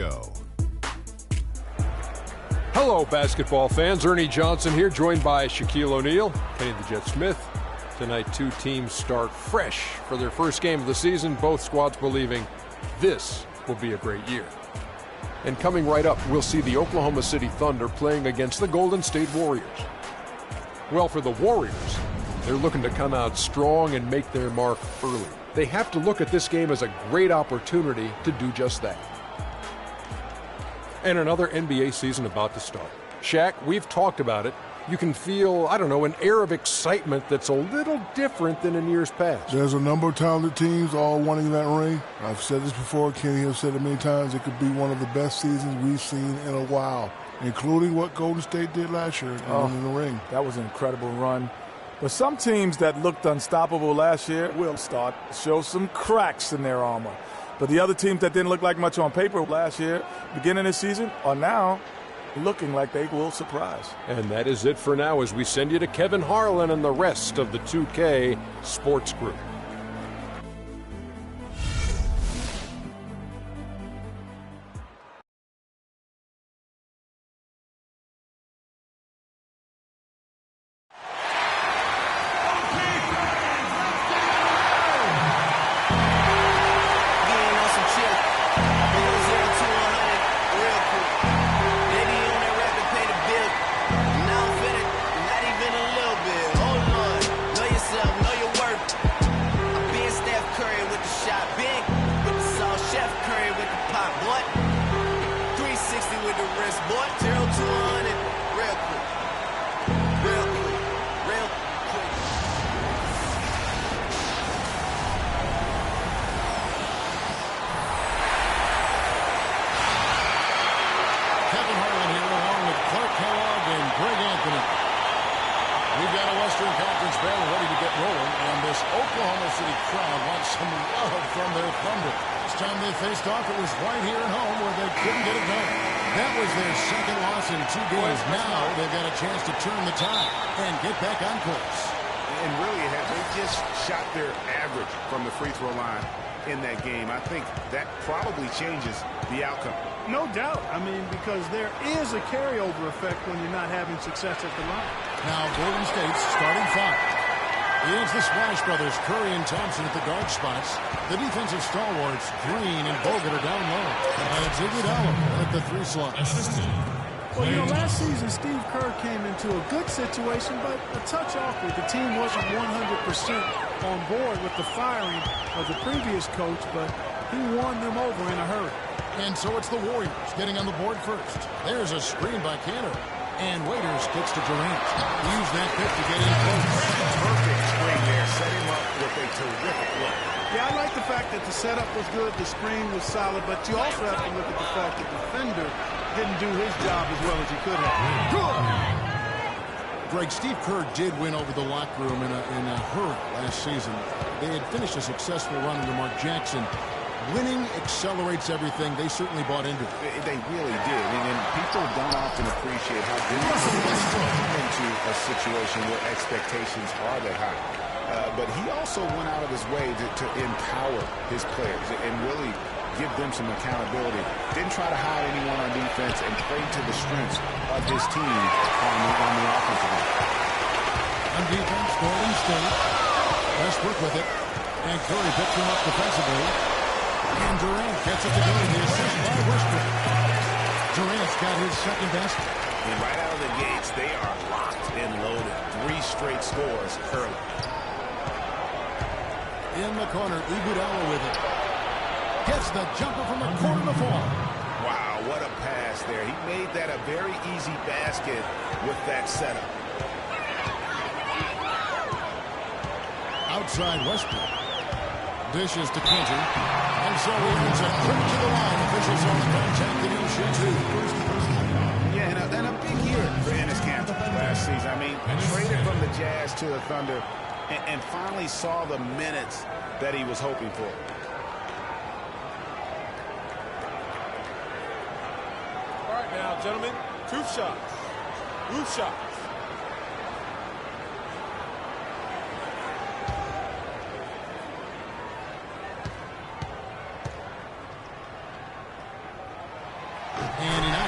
Show. Hello, basketball fans. Ernie Johnson here, joined by Shaquille O'Neal, Kenny the Jet Smith. Tonight, two teams start fresh for their first game of the season, both squads believing this will be a great year. And coming right up, we'll see the Oklahoma City Thunder playing against the Golden State Warriors. Well, for the Warriors, they're looking to come out strong and make their mark early. They have to look at this game as a great opportunity to do just that. And another NBA season about to start. Shaq, we've talked about it. You can feel, I don't know, an air of excitement that's a little different than in years past. There's a number of talented teams all wanting that ring. I've said this before. Kenny has said it many times. It could be one of the best seasons we've seen in a while, including what Golden State did last year in the ring. That was an incredible run. But some teams that looked unstoppable last year will start to show some cracks in their armor. But the other teams that didn't look like much on paper last year, beginning this season, are now looking like they will surprise. And that is it for now as we send you to Kevin Harlan and the rest of the 2K Sports Group. Changes the outcome. No doubt. I mean, because there is a carryover effect when you're not having success at the line. Now, Golden State's starting five. It's the Splash Brothers, Curry and Thompson at the guard spots. The defensive stalwarts, Green and Bogut are down low. And it's Iguodala at the three slot. Well, you know, last season, Steve Kerr came into a good situation, but a touch awkward. The team wasn't 100% on board with the firing of the previous coach, but he won them over in a hurry. And so it's the Warriors getting on the board first. There's a screen by Cantor. And Waiters kicks to Durant. Use that pick to get in close. Perfect screen there. Set him up with a terrific look. Yeah, I like the fact that the setup was good, the screen was solid, but you also have to look at the fact that the defender didn't do his job as well as he could have. Greg, Steve Kerr did win over the locker room in a hurry last season. They had finished a successful run under Mark Jackson. Winning accelerates everything. They certainly bought into it. They really did. And people don't often appreciate how difficult it is to come into a situation where expectations are that high. But he also went out of his way to empower his players and really give them some accountability. Didn't try to hide anyone on defense and played to the strengths of his team on the offensive end. On defense, Golden State. Westbrook with it. And Curry picks him up defensively. And Durant gets it to go. The assist by Westbrook. Durant's got his second best. And right out of the gates, they are locked and loaded. 3 straight scores early. In the corner, Iguodala with it. Gets the jumper from the corner to fall. Wow, what a pass there. He made that a very easy basket with that setup. Outside Westbrook. Dishes to Cantor. And so he gets a trip to the line. Officials on the contact and he'll shoot two. Yeah, and a big year for Enes Kanter last season. I mean, traded from the Jazz to the Thunder and finally saw the minutes that he was hoping for. All right, now, gentlemen, truth shots. Roof shots.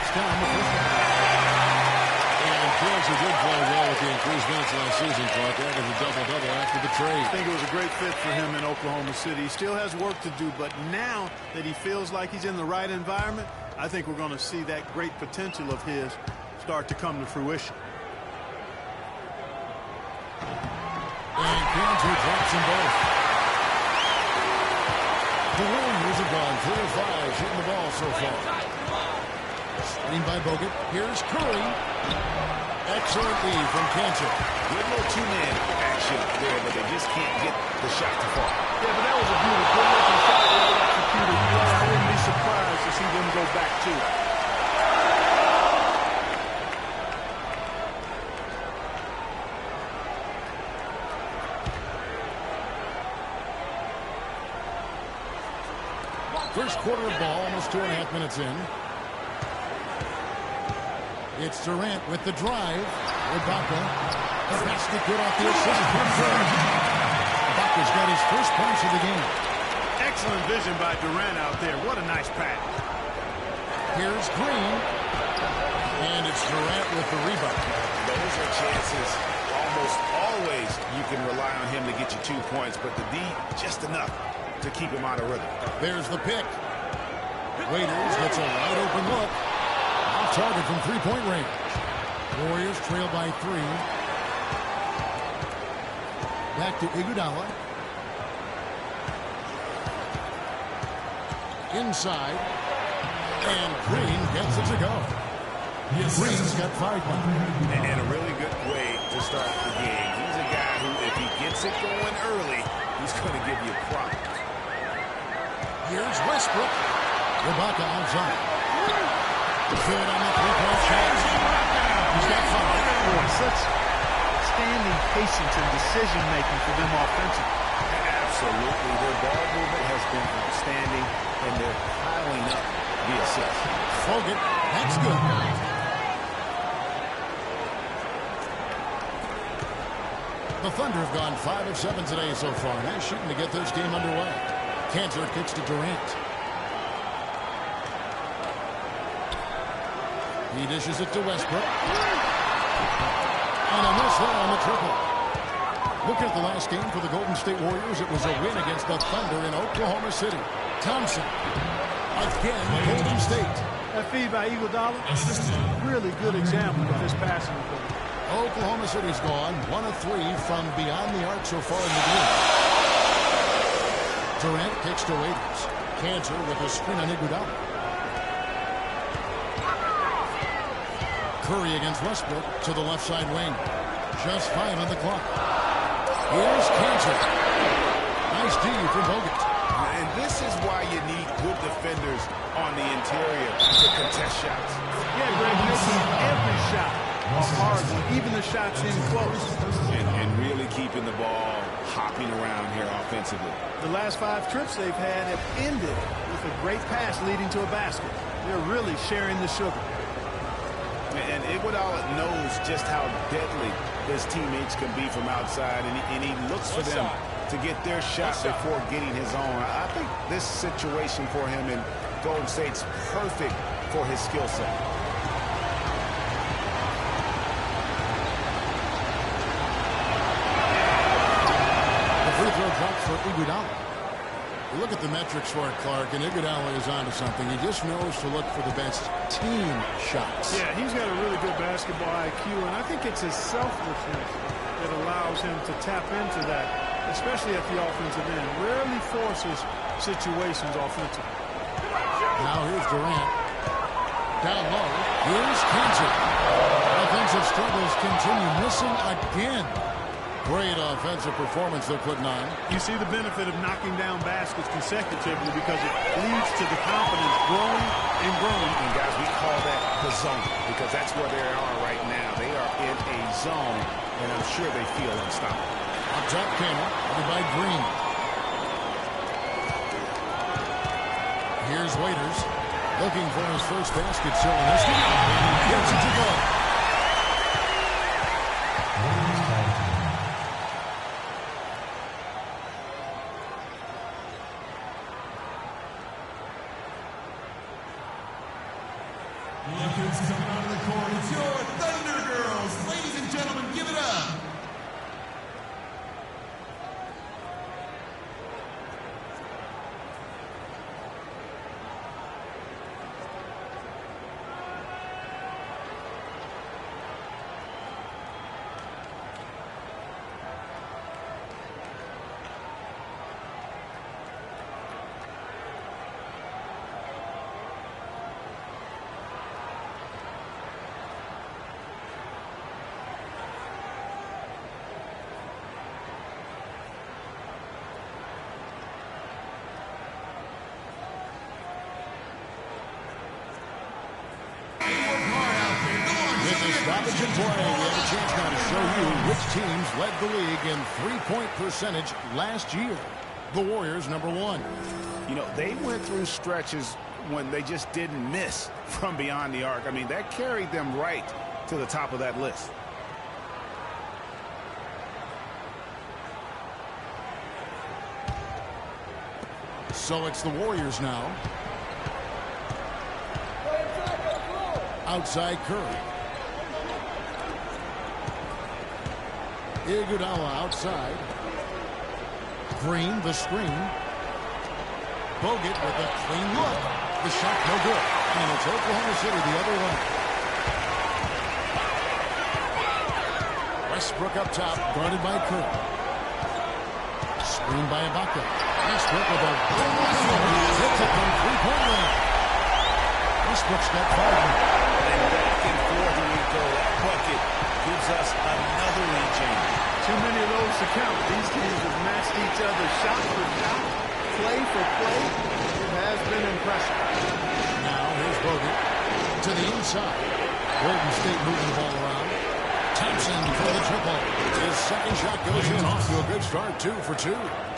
knocks down the first one. And Fields, who did play well with the increased minutes last season, Clark, that was a double-double after the trade. I think it was a great fit for him in Oklahoma City. He still has work to do, but now that he feels like he's in the right environment, I think we're going to see that great potential of his start to come to fruition. And Cantor drops them both. The Warriors have gone 3 of 5 shooting the ball so far. Screen by Bogut. Here's Curry. Excellent D from Cantor. Good little two-man action there, but they just can't get the shot to fall. Yeah, but that was a beautiful looking shot. Well executed. I wouldn't be surprised to see them go back to it. First quarter of ball, almost 2.5 minutes in. It's Durant with the drive. Ibaka. The basket good off the assist from Durant. Ibaka's got his first points of the game. Excellent vision by Durant out there. What a nice pass. Here's Green. And it's Durant with the rebound. Those are chances. Almost always you can rely on him to get you 2 points, but the D, just enough to keep him out of rhythm. There's the pick. Waiters gets a wide open look. Off target from three-point range. Warriors trail by 3. Back to Iguodala. Inside. And Green gets it to go. Green's got 5 points. And a really good way to start the game. He's a guy who, if he gets it going early, he's going to give you problems. Here's Westbrook. Ibaka outside. Good on the three-point shot. He's got 5. Boy, such standing patience and decision-making for them offensively. Absolutely. Their ball movement has been outstanding, and they're piling up the assists. Bogut, that's good. The Thunder have gone 5 of 7 today so far. Nice shooting to get this game underway. Cantor kicks to Durant. He dishes it to Westbrook. And a miss there on the triple. Look at the last game for the Golden State Warriors. It was a win against the Thunder in Oklahoma City. Thompson. Again, Golden State. That feed by Iguodala, really good example of his passing ability. Oklahoma City's gone 1 of 3 from beyond the arc so far in the game. Durant kicks to Waiters. Cantor with a screen on Iguodala. Curry against Westbrook to the left side wing. Just 5 on the clock. Here's Cantor. Nice D from Bogut. And this is why you need good defenders on the interior to contest shots. Yeah, Greg, making every shot a hard one, even the shots in close. And really keeping the ball hopping around here offensively. The last 5 trips they've had have ended with a great pass leading to a basket. They're really sharing the sugar. And Iguodala knows just how deadly his teammates can be from outside, and he looks for them to get their shot before getting his own. I think this situation for him in Golden State's perfect for his skill set. The free throw drops for Iguodala. Look at the metrics for it, Clark, and Iguodala is onto something. He just knows to look for the best team shots. Yeah, he's got a really good basketball IQ, and I think it's his selflessness that allows him to tap into that, especially at the offensive end. Rarely forces situations offensively. Now here's Durant. Down low. Here's Cantor. Offensive struggles continue. Missing again. Great offensive performance they're putting on. You see the benefit of knocking down baskets consecutively because it leads to the confidence growing and growing. And guys, we call that the zone because that's where they are right now. They are in a zone, and I'm sure they feel unstoppable. Up top, Campbell, headed by Green. Here's Waiters, looking for his first basket, so he gets it to go. Look who's coming onto the court. It's your Thunder Girls. Ladies and gentlemen, give it up. Stoppage in play. We have a chance now to show you which teams led the league in three-point percentage last year. The Warriors, number 1. You know, they went through stretches when they just didn't miss from beyond the arc. I mean, that carried them right to the top of that list. So it's the Warriors now. Outside Curry. Iguodala outside. Green, the screen. Bogut with a clean look. The shot no good. And it's Oklahoma City the other way. Westbrook up top, guarded by Curry. Screened by Ibaka. Westbrook with a hits it from three-point line. Westbrook's got 5 now. And back and forth we go. That bucket gives us another lead change. Too many of those to count. These teams have matched each other shot for shot, play for play. It has been impressive. Now here's Bogut to the inside. Golden State moving the ball around. Thompson for the triple. His second shot goes in. Off to a good start, 2 for 2.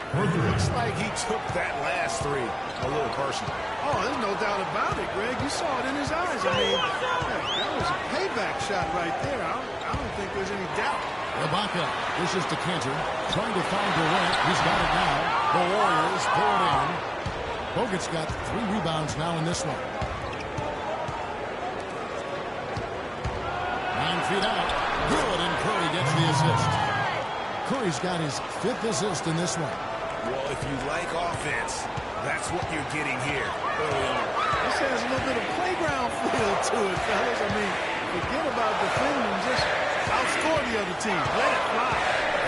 Looks like he took that last three a little personal. Oh, there's no doubt about it, Greg. You saw it in his eyes. I mean, that was a payback shot right there. I don't think there's any doubt. Ibaka dishes to Cantor, trying to find Durant. He's got it now. The Warriors pull it in. Bogut's got 3 rebounds now in this one. 9 feet out. Good, and Curry gets the assist. Curry's got his 5th assist in this one. Well, if you like offense, that's what you're getting here early on. This has a little bit of playground feel to it, fellas. I mean, forget about defending, just outscore the other team. Let it fly.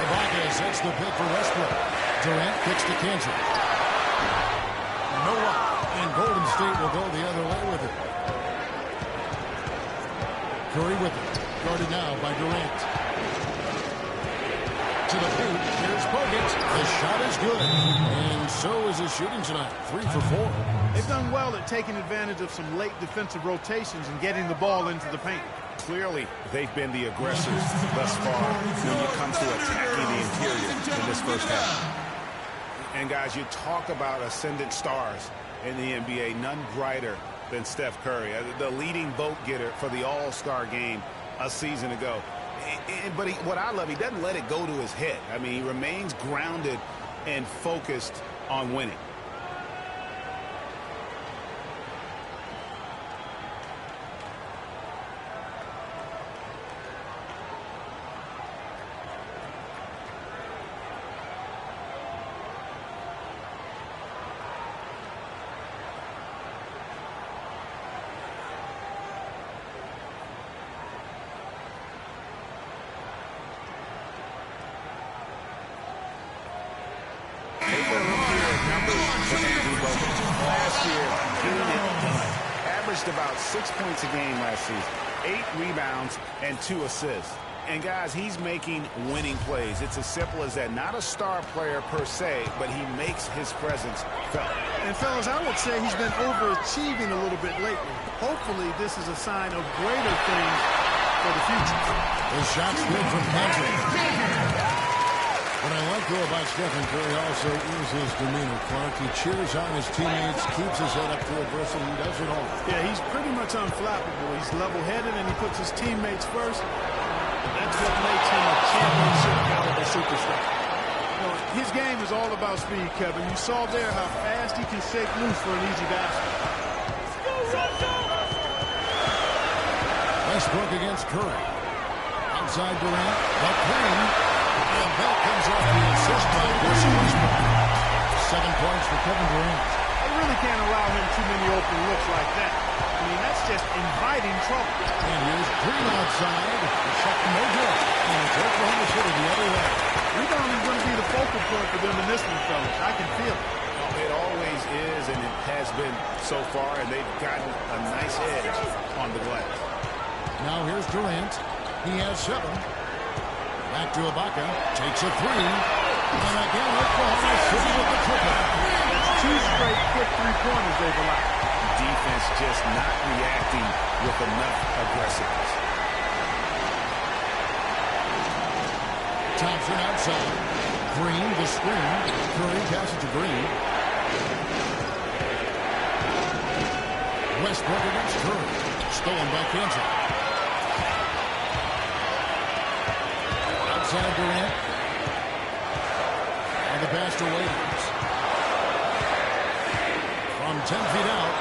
Ibaka sets the pick for Westbrook. Durant kicks to Cantor. No luck, and Golden State will go the other way with it. Curry with it. Guarded now by Durant. To the paint. Here's Bogut. The shot is good. And so is his shooting tonight. 3 for 4. They've done well at taking advantage of some late defensive rotations and getting the ball into the paint. Clearly, they've been the aggressors thus far when it comes to attacking the interior in this first half. And guys, you talk about ascendant stars in the NBA, none brighter than Steph Curry, the leading vote getter for the All-Star game a season ago. But what I love, he doesn't let it go to his head. I mean, he remains grounded and focused on winning. About 6 points a game last season, 8 rebounds and 2 assists. And guys, he's making winning plays. It's as simple as that. Not a star player per se, but he makes his presence felt. And fellas, I would say he's been overachieving a little bit lately. Hopefully this is a sign of greater things for the future. The shot's good from Patrick. What I like, though, about Stephen Curry also is his demeanor, Clark. He cheers on his teammates, keeps his head up to adversity. He does it all. Yeah, he's pretty much unflappable. He's level-headed, and he puts his teammates first. That's what makes him a championship-caliber superstar. You know, his game is all about speed, Kevin. You saw there how fast he can shake loose for an easy basket. Westbrook against Curry. Outside Durant, but Green. And that comes off the assist by Westbrook. 7 points for Kevin Durant. They really can't allow him too many open looks like that. I mean, that's just inviting trouble. And here's Green outside. The shot no good. And it's Oklahoma City the other way. Rebounding is going to be the focal point for them in this one, fellas. I can feel it. It always is, and it has been so far, and they've gotten a nice edge on the glass. Now here's Durant. He has 7. Back to Ibaka. Takes a 3. And again, Oklahoma City with the triple. That's 2 straight quick three-pointers they've allowed. Defense just not reacting with enough aggressiveness. Thompson outside. Green, the screen. Curry passes to Green. Westbrook against Curry. Stolen by Kansas. Outside Durant. And the pass to Williams. From 10 feet out.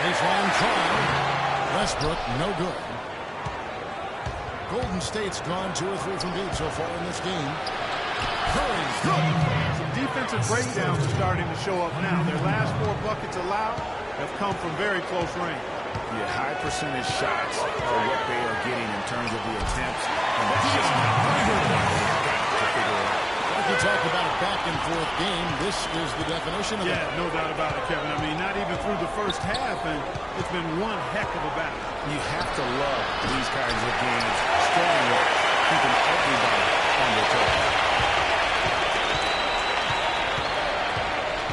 Baseline try. Westbrook, no good. Golden State's gone 2 or 3 from deep so far in this game. Curry's good. Some defensive breakdowns are starting to show up now. Their last 4 buckets allowed have come from very close range. Yeah, high percentage shots are what they are getting in terms of the attempts, and that's just not to figure it out. If you talk about a back-and-forth game, this is the definition of Yeah, that. no doubt about it, Kevin. I mean, not even through the first half, and it's been one heck of a battle. You have to love these kinds of games, strong work, keeping everybody on their toes.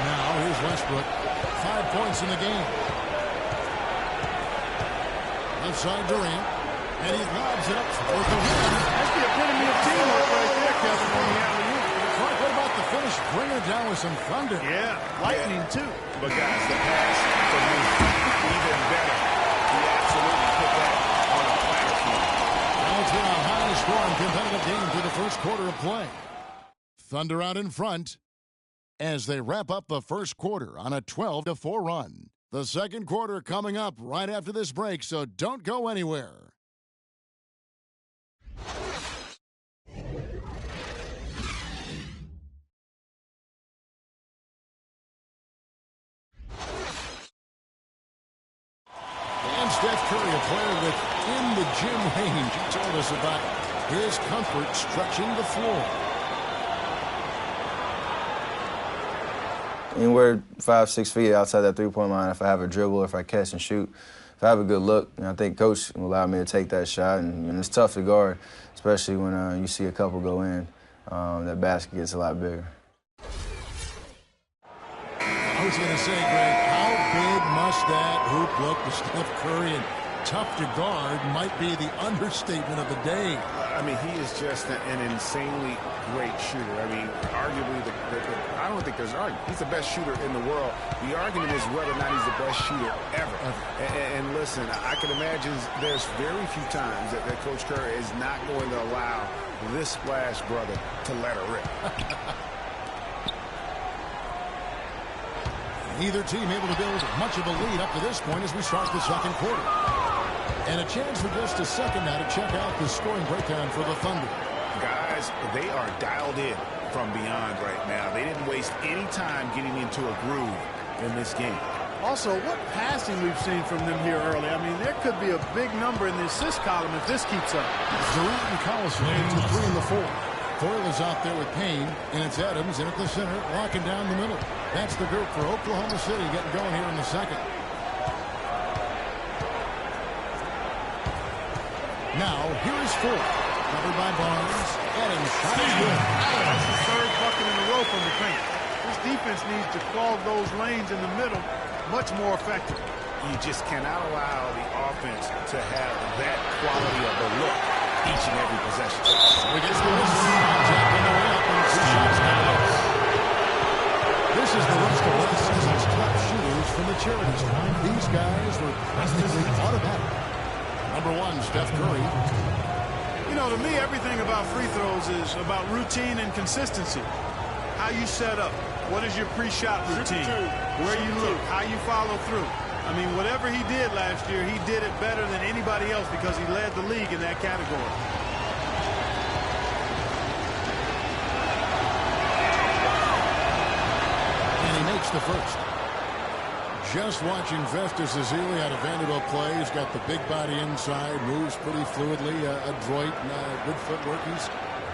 Now, here's Westbrook. 5 points in the game. Left side Durant. And he lobs it up for the win. That's the epitome of teamwork right there, Kevin, on the alley-oop. Clark, what about the finish? Bring her down with some thunder. Yeah, lightning, too. But, guys, the pass for me, even better. He absolutely put that on a platter for him. Now it's been a high-scoring competitive game through the first quarter of play. Thunder out in front as they wrap up the first quarter on a 12-4 run. The second quarter coming up right after this break, so don't go anywhere. And Steph Curry, a player within the gym range, he told us about his comfort stretching the floor. Anywhere 5-6 feet outside that three-point line, if I have a dribble, if I catch and shoot, if I have a good look, I think Coach will allow me to take that shot. And it's tough to guard, especially when you see a couple go in. That basket gets a lot bigger. I was going to say, Greg, how big must that hoop look to Steph Curry? And tough to guard might be the understatement of the day. I mean, he is just an insanely great shooter. I mean, arguably, I don't think there's an argument. He's the best shooter in the world. The argument is whether or not he's the best shooter ever. And listen, I can imagine there's very few times that Coach Curry is not going to allow this splash brother to let her rip. Neither team able to build much of a lead up to this point as we start the second quarter. And a chance for just a second now to check out the scoring breakdown for the Thunder. Guys, they are dialed in from beyond right now. They didn't waste any time getting into a groove in this game. Also, what passing we've seen from them here early. I mean, there could be a big number in the assist column if this keeps up. Durant and Collison into the 3 and the 4. Foyle is out there with Payne, and it's Adams in at the center, locking down the middle. That's the group for Oklahoma City getting going here in the second. Now, here is Ford. Covered by Barnes. Adams shot is good. That's the third bucket in a row from the paint. This defense needs to clog those lanes in the middle much more effective. You just cannot allow the offense to have that quality of a look each and every possession. So he gets the whistle. Jack on the way up and 2 shots down. This is the rest of last season's top shooters from the charity stripe. These guys were practically automatic. Number 1, Steph Curry. You know, to me, everything about free throws is about routine and consistency. How you set up. What is your pre-shot routine? Where you look. How you follow through. I mean, whatever he did last year, he did it better than anybody else because he led the league in that category. And he makes the first. Just watching Festus Ezeli out of Vanderbilt play. He's got the big body inside, moves pretty fluidly, adroit, good footwork. He's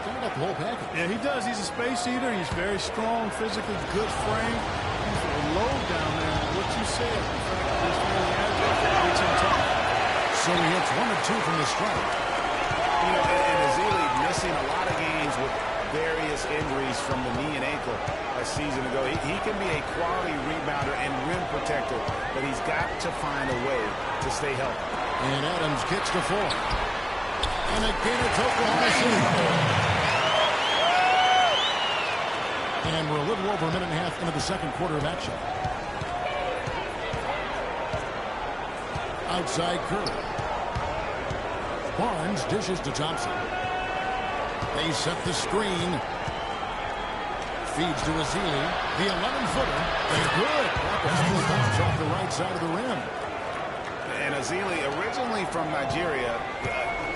kind of got the whole package. Yeah, he does. He's a space eater. He's very strong, physically good frame. He's a low down there. What you said, the fact that he's really agile, makes him tough. So he hits 1 of 2 from the strike. You know, and Ezeli missing a lot of games with various injuries from the knee and ankle a season ago. He can be a quality rebounder and rim protector, but he's got to find a way to stay healthy. And Adams gets to 4. And again, it's Oklahoma City. And we're a little over a minute and a half into the second quarter of action. Outside Curry. Barnes dishes to Thompson. They set the screen. Feeds to Ezeli. The 11-footer. And good. Bounce off the right side of the rim. And Ezeli, originally from Nigeria,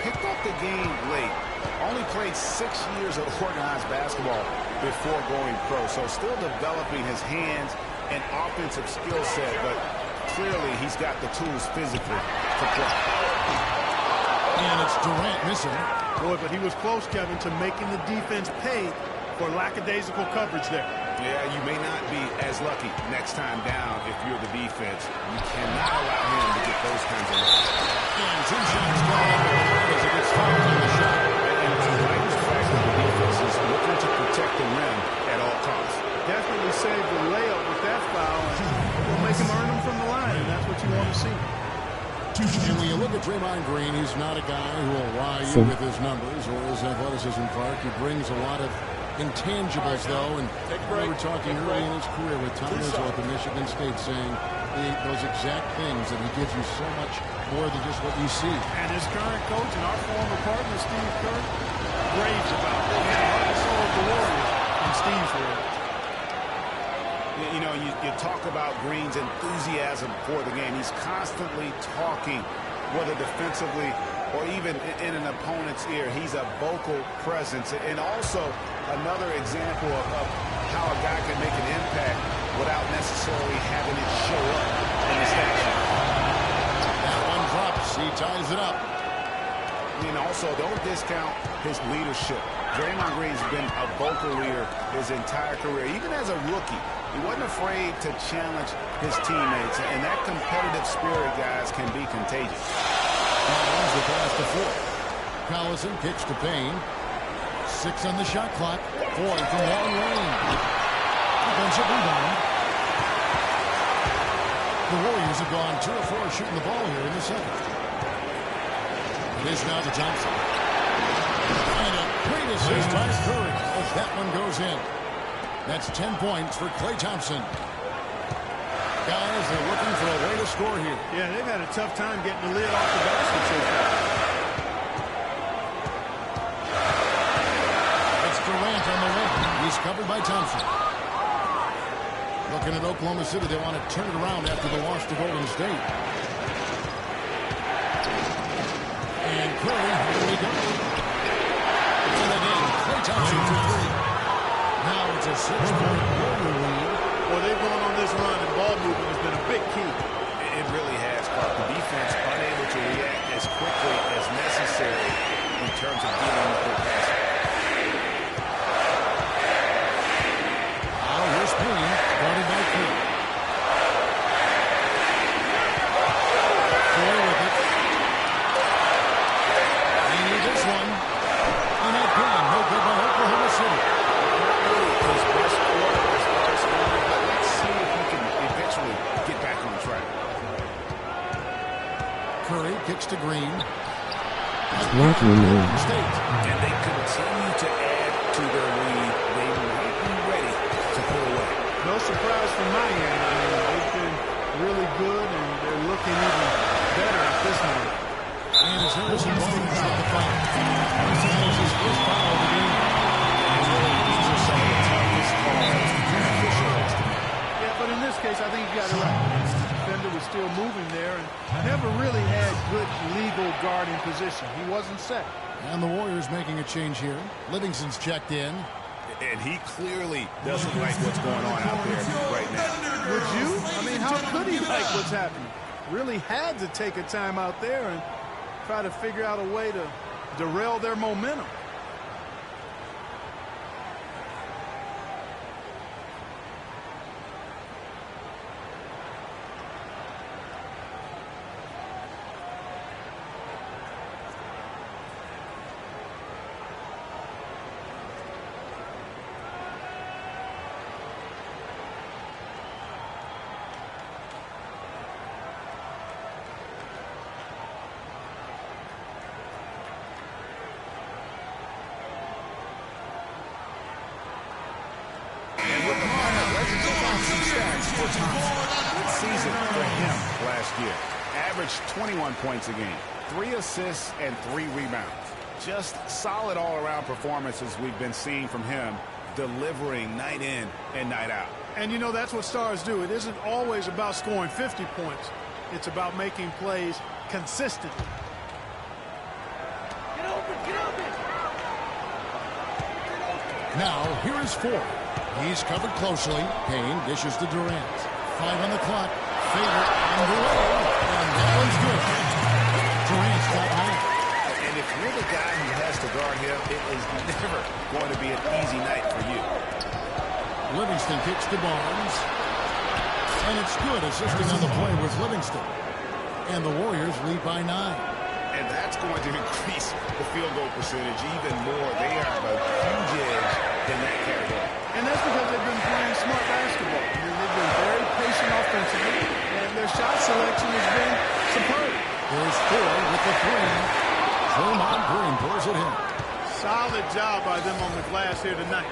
picked up the game late. Only played 6 years of organized basketball before going pro. So still developing his hands and offensive skill set, but clearly he's got the tools physically to play. And it's Durant missing. Boy, but he was close, Kevin, to making the defense pay for lackadaisical coverage there. Yeah, you may not be as lucky next time down if you're the defense. You cannot allow him to get those kinds of looks. And 2 shots gone as it gets fouled on the shot. And it's a right fact that the defense is looking to protect the rim at all costs. Definitely save the layup with that foul, and will make him earn them from the line, and that's what you want to see. And when you look at Draymond Green, he's not a guy who will wow you with his numbers or his athleticism, Clark. He brings a lot of intangibles, though, and we were talking early in his career with Tom Izzo at the Michigan State saying those exact things, that he gives you so much more than just what you see. And his current coach and our former partner, Steve Kerr, raves about it. He's the heart and soul of the Warriors in Steve's world. You know, you talk about Green's enthusiasm for the game. He's constantly talking, whether defensively or even in an opponent's ear. He's a vocal presence. And also another example of how a guy can make an impact without necessarily having it show up in the stat sheet. That one drops. He ties it up. And also, don't discount his leadership. Draymond Green's been a vocal leader his entire career. Even as a rookie, he wasn't afraid to challenge his teammates. And that competitive spirit, guys, can be contagious. Runs the pass to 4. Collison kicks to Payne. 6 on the shot clock. 4 from long range. Defensive rebound. The Warriors have gone 2 of 4 shooting the ball here in the second. It is now to Thompson. And a great assist by Curry as that one goes in. That's 10 points for Klay Thompson. Guys, they're looking for a way to score here. Yeah, they've had a tough time getting the lid off the basket so far. It's Durant on the wing. He's covered by Thompson. Looking at Oklahoma City, they want to turn it around after the loss to Golden State. And Curry, here we go. And again, Klay Thompson for 3. Now it's a 6-point Warrior lead. Well, they've gone on this run, and ball movement has been a big key. It really has, Clark. The defense unable to react as quickly as necessary in terms of dealing with their passing. Now here's Payne, guarded by Curry. Curry with it. They need this one. And again, no good by Oklahoma City. His best quarter as far as scoring, but let's see if he can eventually get back on track. Curry kicks to Green. State. And they continue to add to their lead. They might be ready to pull away. No surprise from my end. I mean, they've been really good, and they're looking even better at this moment. And as Harrison Barnes got the foul. That is his first foul of the game. These are some of the toughest calls to officials. Yeah, but in this case, I think you got it right. The defender was still moving there and never really had good legal guarding position. He wasn't set. And the Warriors making a change here. Livingston's checked in. And he clearly doesn't like what's going on out there right now. Would you? I mean, how could he like what's happening? Really had to take a time out there and try to figure out a way to derail their momentum. Good season for him last year. Averaged 21 points a game, 3 assists and 3 rebounds. Just solid all-around performances we've been seeing from him, delivering night in and night out. And you know, that's what stars do. It isn't always about scoring 50 points. It's about making plays consistently. Get open, get open. Now, here is Ford. He's covered closely. Payne dishes to Durant. 5 on the clock. Favorite on the way. And that one's good. Durant's got 9. And if you're the guy who has to guard him, it is never going to be an easy night for you. Livingston kicks to Barnes. And it's good, assisting on the play with Livingston. And the Warriors lead by 9. And that's going to increase the field goal percentage even more. They are a huge edge in that category. And that's because they've been playing smart basketball. I mean, they've been very patient offensively, and their shot selection has been superb. There's Ford with the 3. Draymond Green pours it in. Solid job by them on the glass here tonight.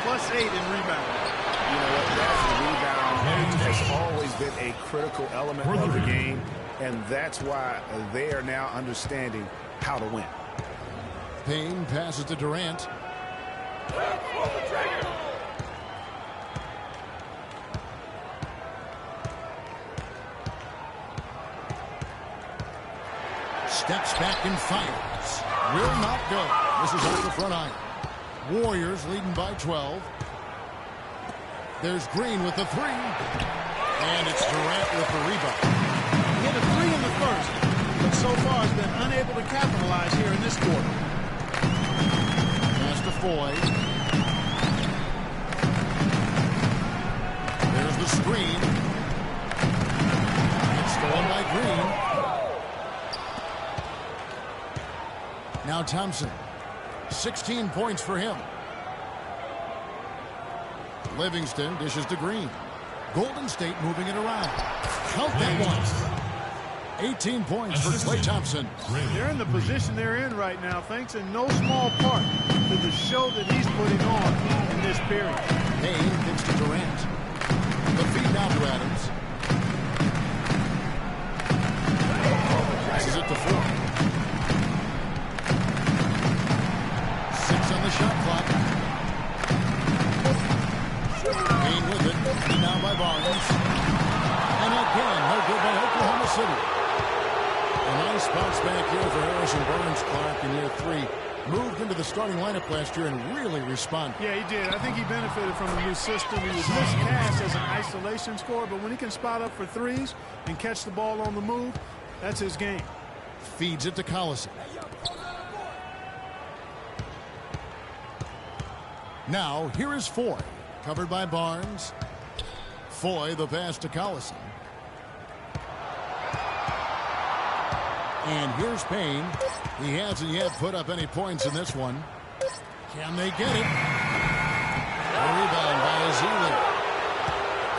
+8 in rebounding. You know what? That rebound has always been a critical element of the game, and that's why they are now understanding how to win. Payne passes to Durant. Steps back and fires. Will not go. This is over the front iron. Warriors leading by 12. There's Green with the 3. And it's Durant with the rebound. He hit a 3 in the first, but so far has been unable to capitalize here in this quarter. Pass to Foy. There's the screen. It's stolen by Green. Now Thompson. 16 points for him. Livingston dishes to Green. Golden State moving it around. Count that one. 18 points for Klay Thompson. They're in the position they're in right now, thanks in no small part to the show that he's putting on in this period. Payne kicks to Durant. The feed now to Adams. Passes it to Ford. 6 on the shot clock. Payne with it. Now by Barnes. And again, no good by Oklahoma City. A nice bounce back here for Harrison Barnes, Clark, in year 3. Moved into the starting lineup last year and really responded. Yeah, he did. I think he benefited from the new system. He was miscast as an isolation scorer, but when he can spot up for threes and catch the ball on the move, that's his game. Feeds it to Collison. Now, here is Foy. Covered by Barnes. Foy, the pass to Collison. And here's Payne. He hasn't yet put up any points in this one. Can they get it? A rebound by Ezeli.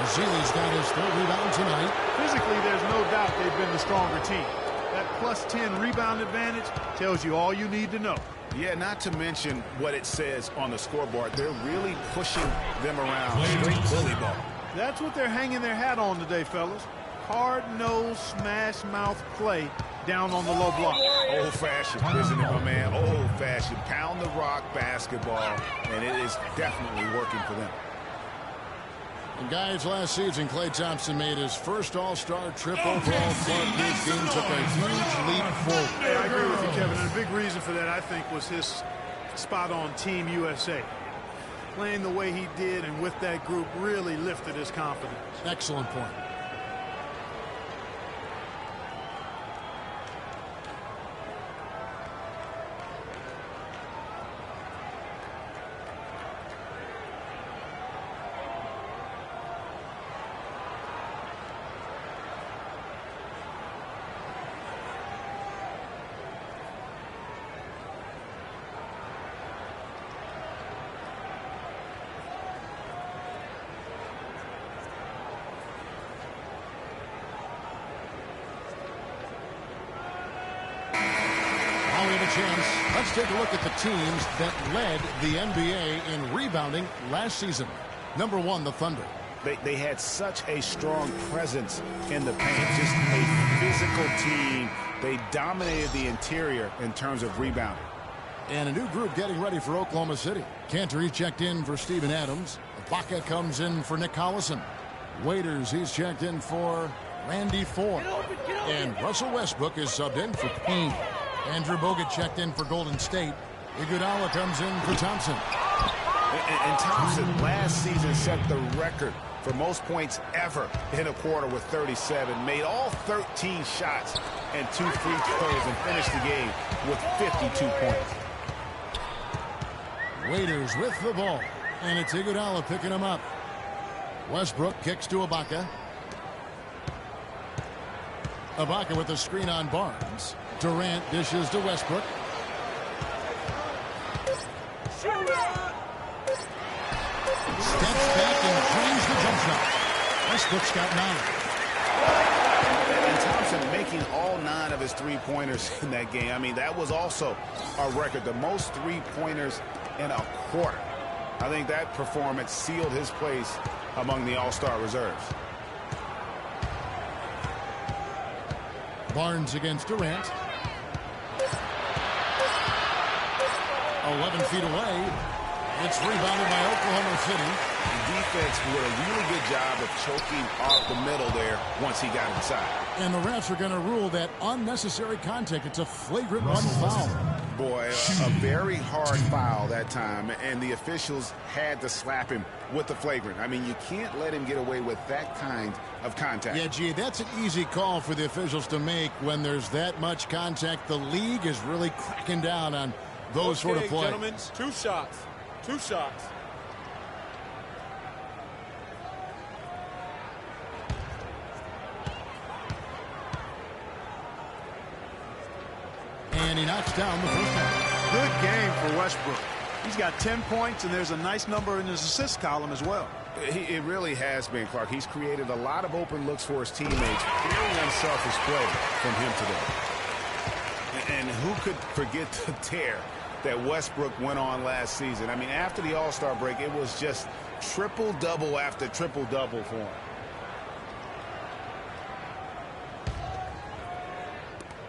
Ezeli's got his 3rd rebound tonight. Physically, there's no doubt they've been the stronger team. That +10 rebound advantage tells you all you need to know. Yeah, not to mention what it says on the scoreboard. They're really pushing them around. Straight bully ball. That's what they're hanging their hat on today, fellas. Hard-nosed, smash-mouth play down on the low block. Old-fashioned, isn't it, my man? Old-fashioned. Pound the rock basketball, and it is definitely working for them. And guys, last season, Klay Thompson made his first All-Star trip overall. Clark, his game took a huge leap forward. I agree with you, Kevin. And a big reason for that, I think, was his spot on Team USA. Playing the way he did and with that group really lifted his confidence. Excellent point. Let's take a look at the teams that led the NBA in rebounding last season. Number 1, the Thunder. They had such a strong presence in the paint, just a physical team. They dominated the interior in terms of rebounding. And a new group getting ready for Oklahoma City. Cantor, he checked in for Steven Adams. Ibaka comes in for Nick Collison. Waiters, he's checked in for Randy Ford. And Russell Westbrook is subbed in for Payne. Andrew Bogut checked in for Golden State. Iguodala comes in for Thompson. And Thompson last season set the record for most points ever in a quarter with 37. Made all 13 shots and 2 free throws and finished the game with 52 points. Waiters with the ball. And it's Iguodala picking him up. Westbrook kicks to Ibaka. Ibaka with a screen on Barnes. Durant dishes to Westbrook. Steps back and drains the jump shot. Westbrook's got 9. And Thompson making all 9 of his three-pointers in that game. I mean, that was also a record. The most three-pointers in a quarter. I think that performance sealed his place among the All-Star reserves. Barnes against Durant. 11 feet away. It's rebounded by Oklahoma City. The defense did a really good job of choking off the middle there once he got inside. And the refs are going to rule that unnecessary contact. It's a flagrant 1 foul. Boy, a very hard foul that time, and the officials had to slap him with the flagrant. I mean, you can't let him get away with that kind of contact. Yeah, gee, that's an easy call for the officials to make when there's that much contact. The league is really cracking down on those sort of plays. Gentlemen, 2 shots. 2 shots. And he knocks down the first one. Good game for Westbrook. He's got 10 points, and there's a nice number in his assist column as well. It really has been, Clark. He's created a lot of open looks for his teammates. Very unselfish play from him today. And who could forget the tear that Westbrook went on last season? I mean, after the All-Star break, it was just triple-double after triple-double for him.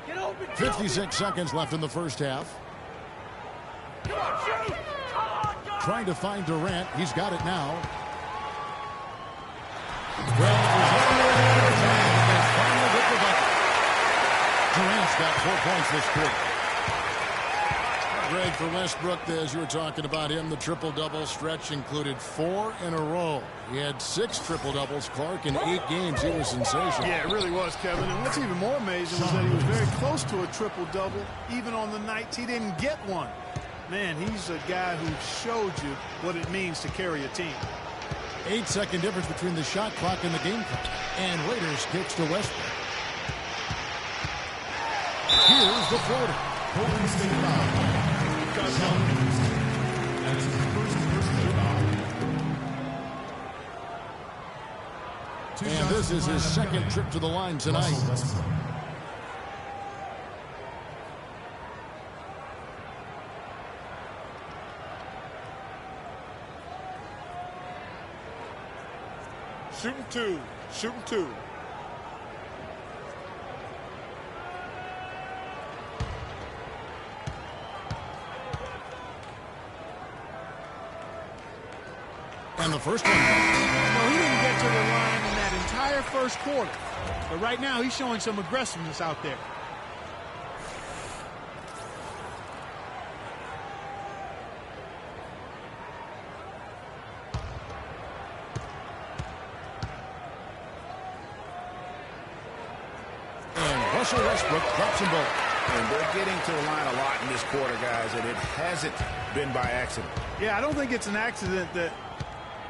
Get open, 56 seconds left in the first half. Trying to find Durant. He's got it now. Durant's got 4 points this quarter. Greg, for Westbrook, as you were talking about him, the triple-double stretch included 4 in a row. He had 6 triple-doubles, Clark, in 8 games. He was sensational. Yeah, it really was, Kevin. And what's even more amazing was that he was very close to a triple-double, even on the nights he didn't get one. Man, he's a guy who showed you what it means to carry a team. 8-second difference between the shot clock and the game clock. And Waiters kicks to Westbrook. Here's the floater. Golden State foul. And this is his second trip to the line tonight. Shooting 2. Shooting 2. And the first one. No, he didn't get get to the line in that entire first quarter. But right now, he's showing some aggressiveness out there. And Russell Westbrook drops them both. And they're getting to the line a lot in this quarter, guys, and it hasn't been by accident. Yeah, I don't think it's an accident that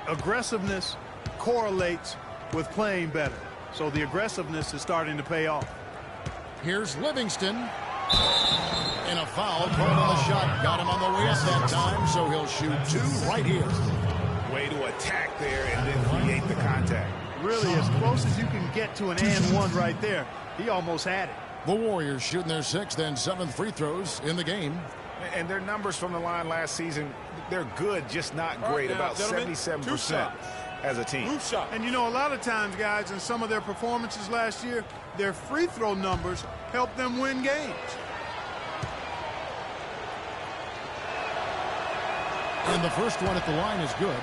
aggressiveness correlates with playing better. So the aggressiveness is starting to pay off. Here's Livingston. And a foul called on the shot. Got him on the way up that time, so he'll shoot 2 right here. Way to attack there and then create the contact. Really, as close as you can get to an and one right there. He almost had it. The Warriors shooting their 6th and 7th free throws in the game. And their numbers from the line last season, they're good, just not great. Now, about gentlemen, 77% as a team. Move shot. And you know, a lot of times, guys, in some of their performances last year, their free throw numbers helped them win games. And the first one at the line is good.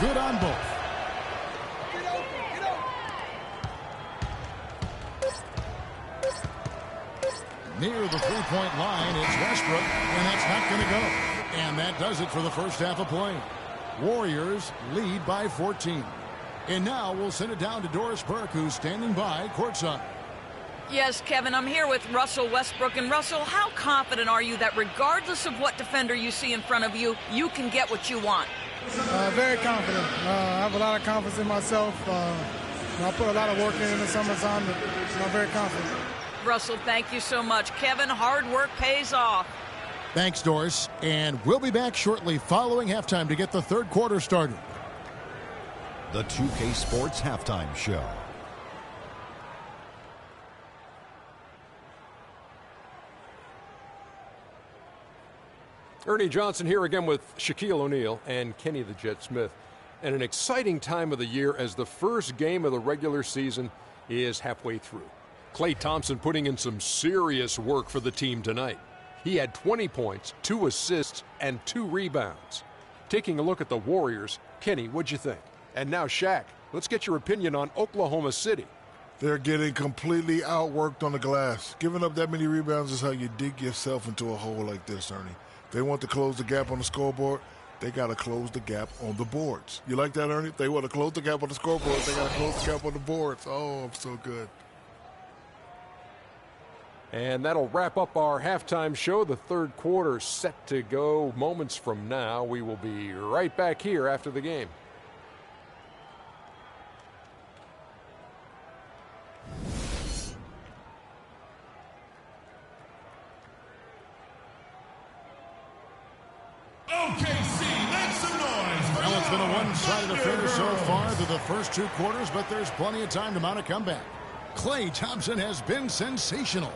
Good on both. Near the three-point line, it's Westbrook, and that's not going to go. And that does it for the first half of play. Warriors lead by 14. And now we'll send it down to Doris Burke, who's standing by courtside. Yes, Kevin, I'm here with Russell Westbrook. And Russell, how confident are you that regardless of what defender you see in front of you, you can get what you want? Very confident. I have a lot of confidence in myself. I put a lot of work in the summertime, but I'm very confident. Russell, thank you so much. Kevin, hard work pays off. Thanks, Doris. And we'll be back shortly following halftime to get the third quarter started. The 2K Sports Halftime Show. Ernie Johnson here again with Shaquille O'Neal and Kenny the Jet Smith. And an exciting time of the year as the first game of the regular season is halfway through. Klay Thompson putting in some serious work for the team tonight. He had 20 points, 2 assists, and 2 rebounds. Taking a look at the Warriors, Kenny, what'd you think? And now, Shaq, let's get your opinion on Oklahoma City. They're getting completely outworked on the glass. Giving up that many rebounds is how you dig yourself into a hole like this, Ernie. They want to close the gap on the scoreboard. They got to close the gap on the boards. You like that, Ernie? They want to close the gap on the scoreboard. They got to close the gap on the boards. Oh, I'm so good. And that'll wrap up our halftime show. The third quarter set to go moments from now. We will be right back here after the game. OKC, make some noise. Well, it's been a one-sided affair so far through the first 2 quarters, but there's plenty of time to mount a comeback. Klay Thompson has been sensational.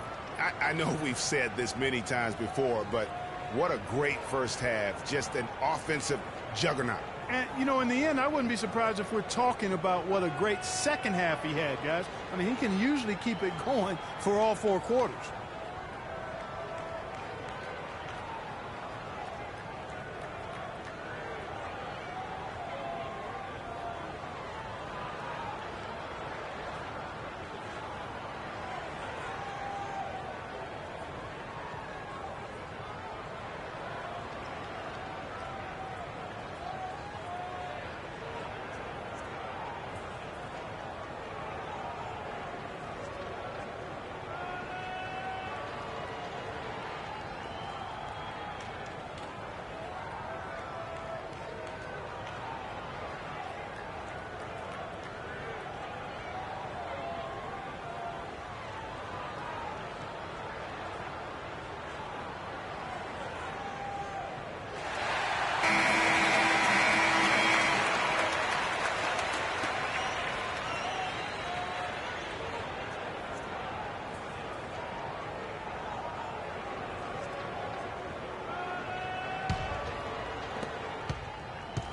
I know we've said this many times before, but what a great first half. Just an offensive juggernaut. And, you know, in the end, I wouldn't be surprised if we're talking about what a great second half he had, guys. I mean, he can usually keep it going for all 4 quarters.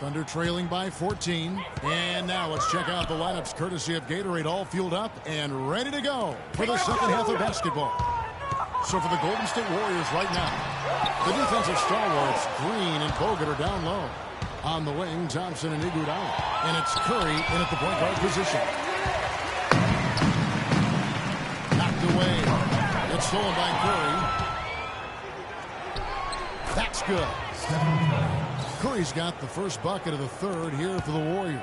Thunder trailing by 14. And now let's check out the lineups courtesy of Gatorade, all fueled up and ready to go for the second half of basketball. So for the Golden State Warriors right now, the defensive stalwarts, Green and Bogut, are down low. On the wing, Thompson and Iguodala. And it's Curry in at the point guard position. Knocked away. It's stolen by Curry. That's good. Curry's got the first bucket of the third here for the Warriors.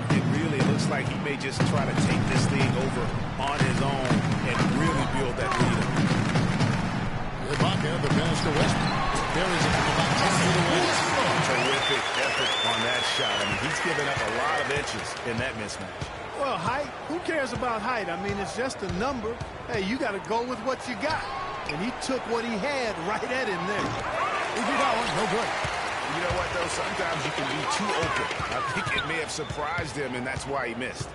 It really looks like he may just try to take this thing over on his own and really build that lead. Ibaka, the pass to Westbrook. Carries it from about 10 feet away. Terrific effort on that shot. I mean, he's given up a lot of inches in that mismatch. Well, height, who cares about height? I mean, it's just a number. Hey, you got to go with what you got. And he took what he had right at him there. No good. You know what, though? Sometimes you can be too open. I think it may have surprised him, and that's why he missed.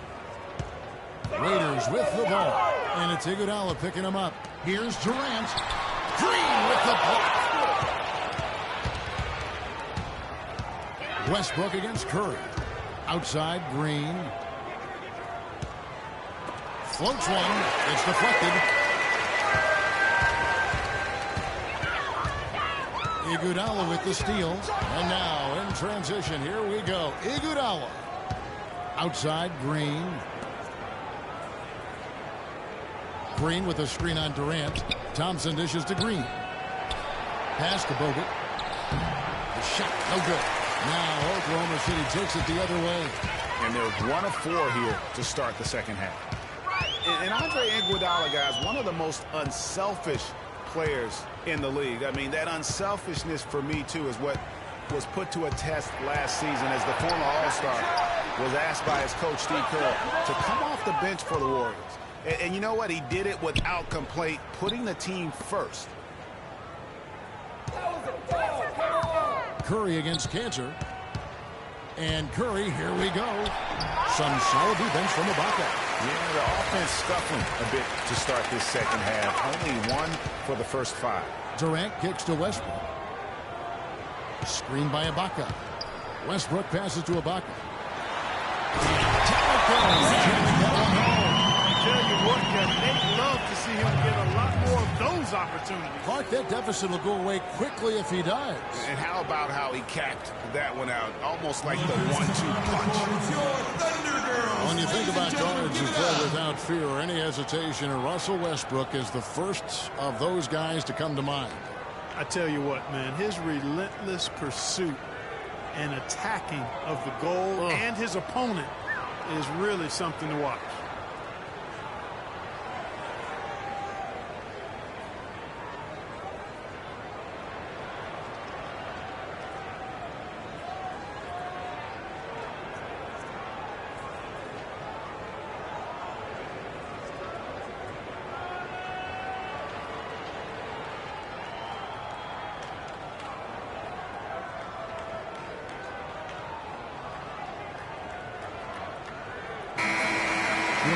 Raiders with the ball. And it's Iguodala picking him up. Here's Durant. Green with the block. Westbrook against Curry. Outside, Green. Floats one. It's deflected. Iguodala with the steal. And now in transition, here we go. Iguodala. Outside, Green. Green with a screen on Durant. Thompson dishes to Green. Pass to Bogut. The shot, no good. Now Oklahoma City takes it the other way. And they're 1 of 4 here to start the second half. And Andre Iguodala, guys, one of the most unselfish players in the league. I mean, that unselfishness for me, too, is what was put to a test last season as the former All-Star was asked by his coach, Steve Kerr, to come off the bench for the Warriors. And you know what? He did it without complaint, putting the team first. Curry against Cantor. And Curry, here we go. Some solid defense from Ibaka. Yeah, the offense scuffling a bit to start this second half. Only 1 for the first 5. Durant kicks to Westbrook. Screened by Ibaka. Westbrook passes to Ibaka. I tell you what, they'd love to see him get a lot more of those opportunities. Clark, that deficit will go away quickly if he does. And how about how he capped that one out? Almost like the 1-2 punch. When you think about guards who play without fear or any hesitation, Russell Westbrook is the first of those guys to come to mind. I tell you what, man, his relentless pursuit and attacking of the goal and his opponent is really something to watch.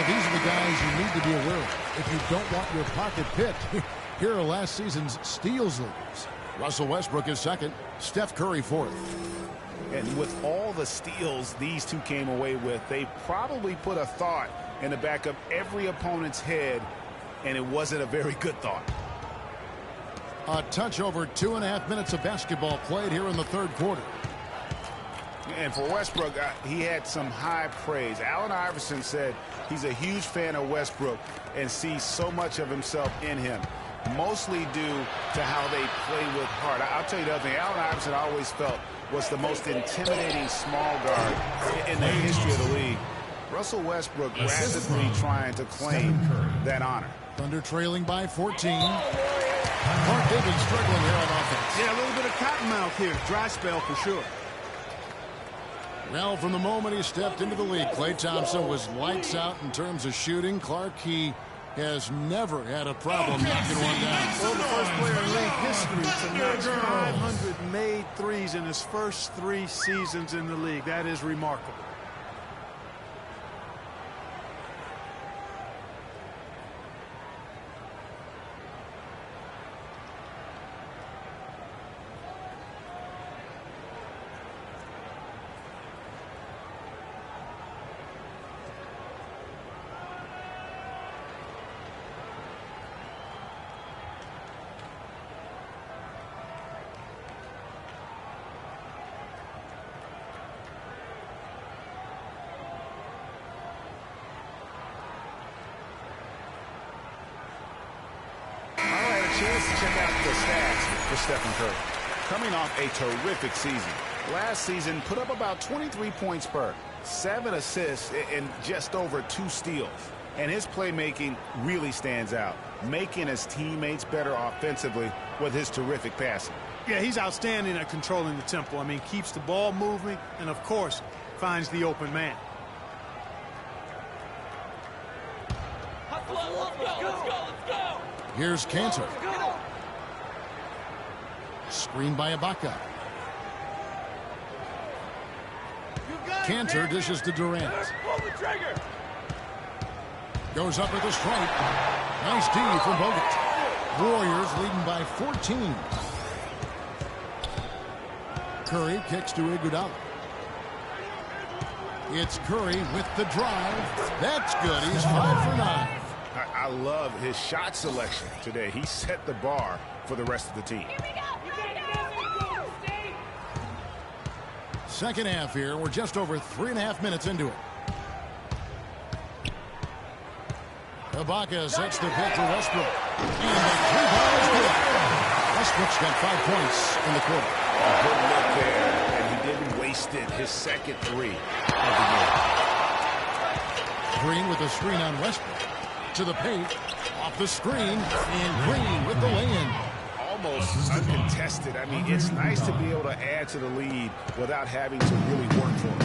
These are the guys you need to be aware of if you don't want your pocket picked. Here are last season's steals leaders. Russell Westbrook is second. Steph Curry fourth. And with all the steals these two came away with, they probably put a thought in the back of every opponent's head, and it wasn't a very good thought. A touch over 2.5 minutes of basketball played here in the third quarter. And for Westbrook, he had some high praise. Allen Iverson said he's a huge fan of Westbrook and sees so much of himself in him, mostly due to how they play with heart. I'll tell you the other thing, Allen Iverson I always felt was the most intimidating small guard in the history of the league. Russell Westbrook rapidly trying to claim that honor. Thunder trailing by 14. Clark, they've been struggling here on offense. Yeah, a little bit of cottonmouth here. Dry spell for sure. Well, from the moment he stepped into the league, Klay Thompson was lights out in terms of shooting. Clark, he has never had a problem knocking one down. Well, the first player in league history to knock 500 made threes in his first 3 seasons in the league. That is remarkable. check out the stats for Stephen Curry. Coming off a terrific season. Last season, put up about 23 points per, 7 assists, and just over 2 steals. And his playmaking really stands out, making his teammates better offensively with his terrific passing. Yeah, he's outstanding at controlling the tempo. I mean, keeps the ball moving and, of course, finds the open man. Let's go. Here's Cantor. Screen by Ibaka. Cantor dishes to Durant. Goes up with a strike. Nice D from Bogut. Warriors leading by 14. Curry kicks to Iguodala. It's Curry with the drive. That's good. He's 5 for 9. I love his shot selection today. He set the bar for the rest of the team. Second half here. We're just over 3.5 minutes into it. Ibaka sets the pick to Westbrook. And the 3-ball is good. Westbrook's got 5 points in the quarter. A good look there, and he didn't waste it. His second 3 of the game. Green with the screen on Westbrook. To the paint. Off the screen. And Green with the lay-in. Almost uncontested. I mean, it's nice to be able to add to the lead without having to really work for it.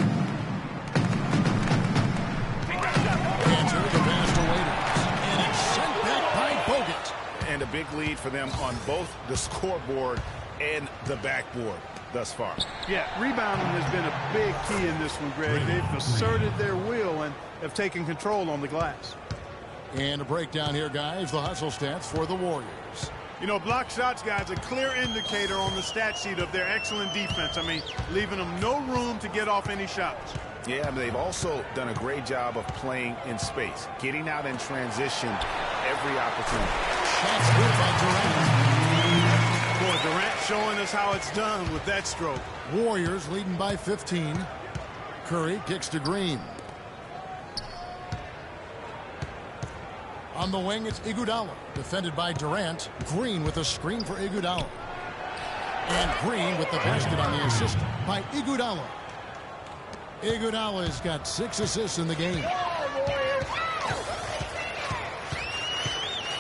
Cantor the pass to Waiters. And it's sent back by Bogut. And a big lead for them on both the scoreboard and the backboard thus far. Yeah, rebounding has been a big key in this one, Greg. They've asserted their will and have taken control on the glass. And a breakdown here, guys. The hustle stats for the Warriors. You know, block shots, guys, a clear indicator on the stat sheet of their excellent defense. I mean, leaving them no room to get off any shots. Yeah, but they've also done a great job of playing in space, getting out in transition every opportunity. Shots good by Durant. Boy, Durant showing us how it's done with that stroke. Warriors leading by 15. Curry kicks to Green. On the wing, it's Iguodala, defended by Durant. Green with a screen for Iguodala. And Green with the basket on the assist by Iguodala. Iguodala's got 6 assists in the game.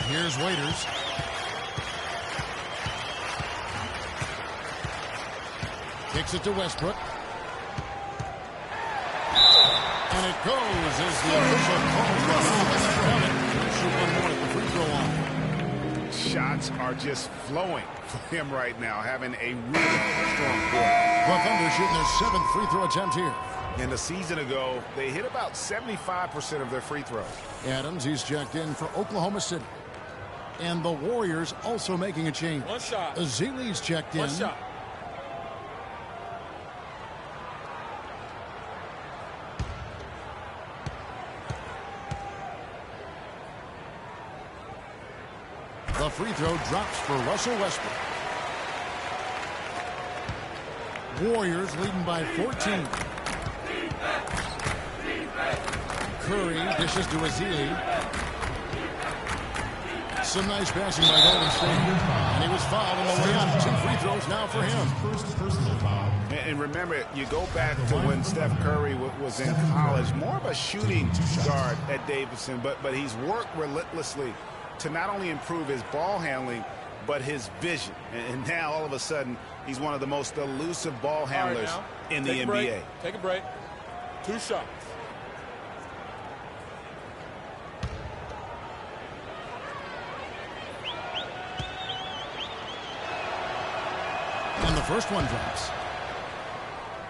Here's Waiters. Kicks it to Westbrook. And it goes as the official calls the foul. Shoot one more at the free throw line. Shots are just flowing for him right now, having a really strong quarter. The Thunder shooting their 7th free throw attempt here. And a season ago, they hit about 75% of their free throws. Adams, he's checked in for Oklahoma City. And the Warriors also making a change. One shot. Azili's checked in. One shot. The free throw drops for Russell Westbrook. Warriors leading by 14. Curry dishes to Azili. Some nice passing by Golden State. And he was fouled on the way out. 2 free throws now for him. First personal foul. And remember, you go back to when Steph Curry was in college, more of a shooting guard at Davidson, but he's worked relentlessly to not only improve his ball handling, but his vision. And now, all of a sudden, he's one of the most elusive ball handlers in the NBA. Take a break. 2 shots. And the first one drops.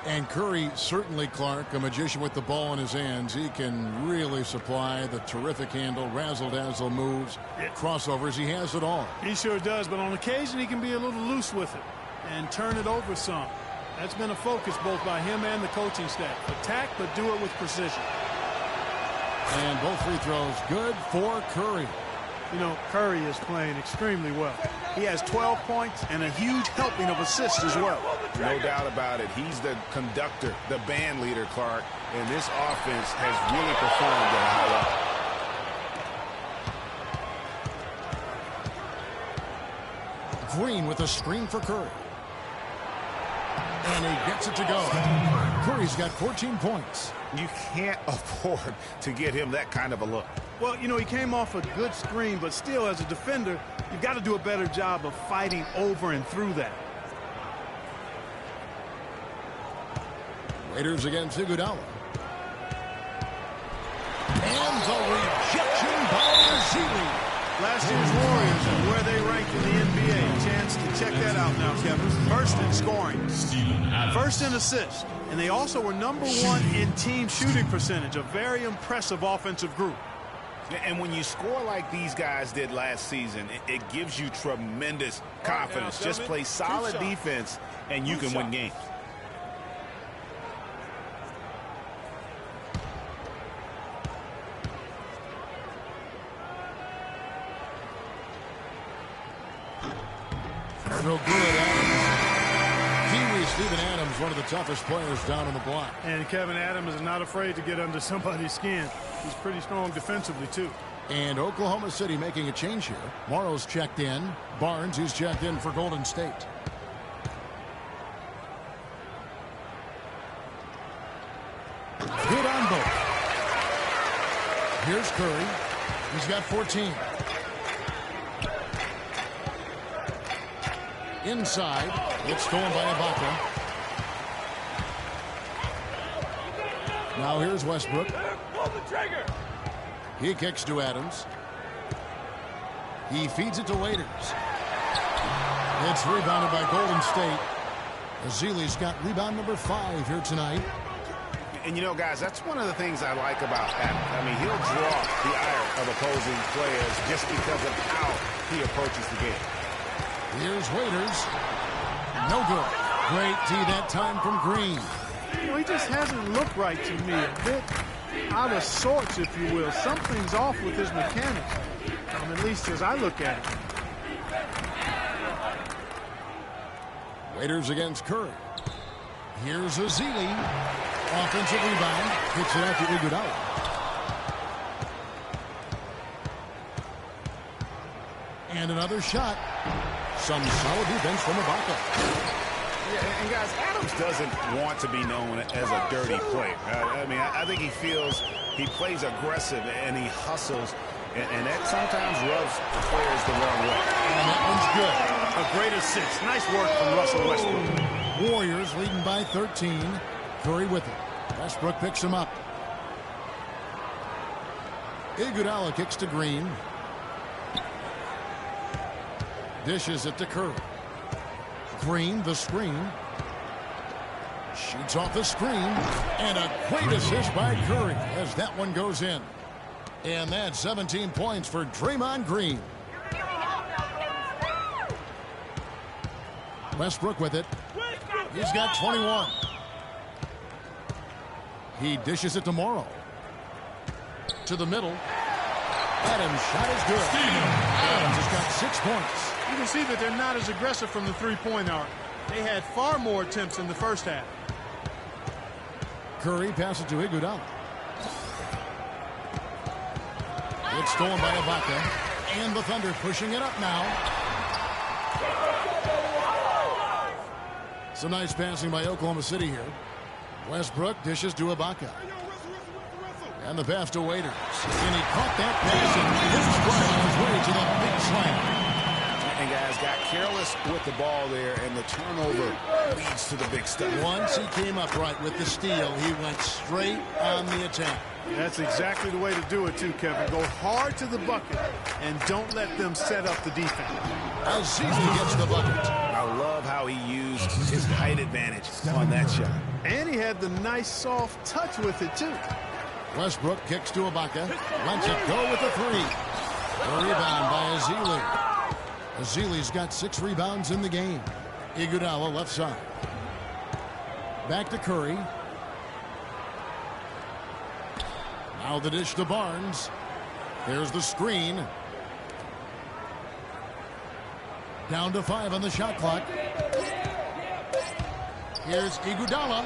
And Curry, certainly, Clark, a magician with the ball in his hands. He can really supply the terrific handle, razzle-dazzle moves, crossovers. He has it all. He sure does, but on occasion he can be a little loose with it and turn it over some. That's been a focus both by him and the coaching staff. Attack, but do it with precision. And both free throws good for Curry. You know, Curry is playing extremely well. He has 12 points and a huge helping of assists as well. No doubt about it. He's the conductor, the band leader, Clark. And this offense has really performed at a high level. Green with a screen for Curry. And he gets it to go. Curry's got 14 points. You can't afford to get him that kind of a look. Well, you know, he came off a good screen, but still, as a defender, you've got to do a better job of fighting over and through that. Raiders against Iguodala. And the rejection by Zealy. Last year's Warriors and where they ranked in the NBA. Chance to check that out now, Kevin. First in scoring. First in assists. And they also were #1 in team shooting percentage. A very impressive offensive group. And when you score like these guys did last season, it gives you tremendous confidence. Just play solid defense and you can win games. No good, Adams. Kiwi Steven Adams, one of the toughest players down on the block. And Kevin Adams is not afraid to get under somebody's skin. He's pretty strong defensively, too. And Oklahoma City making a change here. Morrow's checked in. Barnes, who's checked in for Golden State. Good on both. Here's Curry. He's got 14. Inside, it's stolen by Ibaka. Now here's Westbrook. He kicks to Adams. He feeds it to Waiters. It's rebounded by Golden State. Zealy's got rebound number 5 here tonight. And you know, guys, that's one of the things I like about Adams. I mean, he'll draw the ire of opposing players just because of how he approaches the game. Here's Waiters. No good. Great D that time from Green. You know, he just hasn't looked right to me. A bit out of sorts, if you will. Something's off with his mechanics, at least as I look at it. Waiters against Curry. Here's a Zealy. Offensive rebound. Kicks it out to Iguodala. And another shot. Some solid defense from Ibaka. Yeah, and guys, Adams doesn't want to be known as a dirty player. I mean, I think he feels he plays aggressive and he hustles, and that sometimes rubs players the wrong way. And that one's good. A great assist. Nice work from Russell Westbrook. Warriors leading by 13. Curry with it. Westbrook picks him up. Iguodala kicks to Green. Dishes it to Curry. Green, the screen. Shoots off the screen. And a great assist by Curry as that one goes in. And that's 17 points for Draymond Green. Westbrook with it. He's got 21. He dishes it to Morrow. To the middle. Adams' shot is good. Adams has got 6 points. You can see that they're not as aggressive from the three-point arc. They had far more attempts in the first half. Curry passes to Iguodala. It's stolen by Ibaka. And the Thunder pushing it up now. Some nice passing by Oklahoma City here. Westbrook dishes to Ibaka. And the pass to Waiters. And he caught that pass and hit stride on his way to the big slam. And guys got careless with the ball there, and the turnover leads to the big stuff. Once he came up right with the steal, he went straight on the attack. That's exactly the way to do it too, Kevin. Go hard to the bucket and don't let them set up the defense. As Zealy gets the bucket. I love how he used his height advantage on that shot. And he had the nice soft touch with it too. Westbrook kicks to Ibaka. Lets it go with the 3. A rebound by Zealy. Zealy's got 6 rebounds in the game. Iguodala left side. Back to Curry. Now the dish to Barnes. There's the screen. Down to 5 on the shot clock. Here's Iguodala.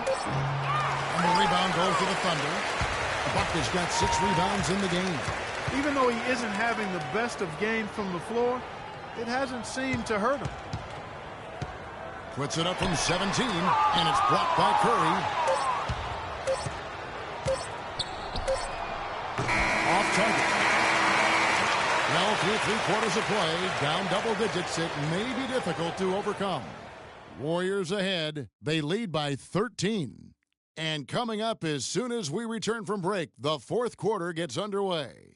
And the rebound goes to the Thunder. Ibaka's got 6 rebounds in the game. Even though he isn't having the best of games from the floor, it hasn't seemed to hurt him. Puts it up from 17, and it's blocked by Curry. Off target. Well, through 3/4 of play, down double digits, it may be difficult to overcome. Warriors ahead. They lead by 13. And coming up as soon as we return from break, the fourth quarter gets underway.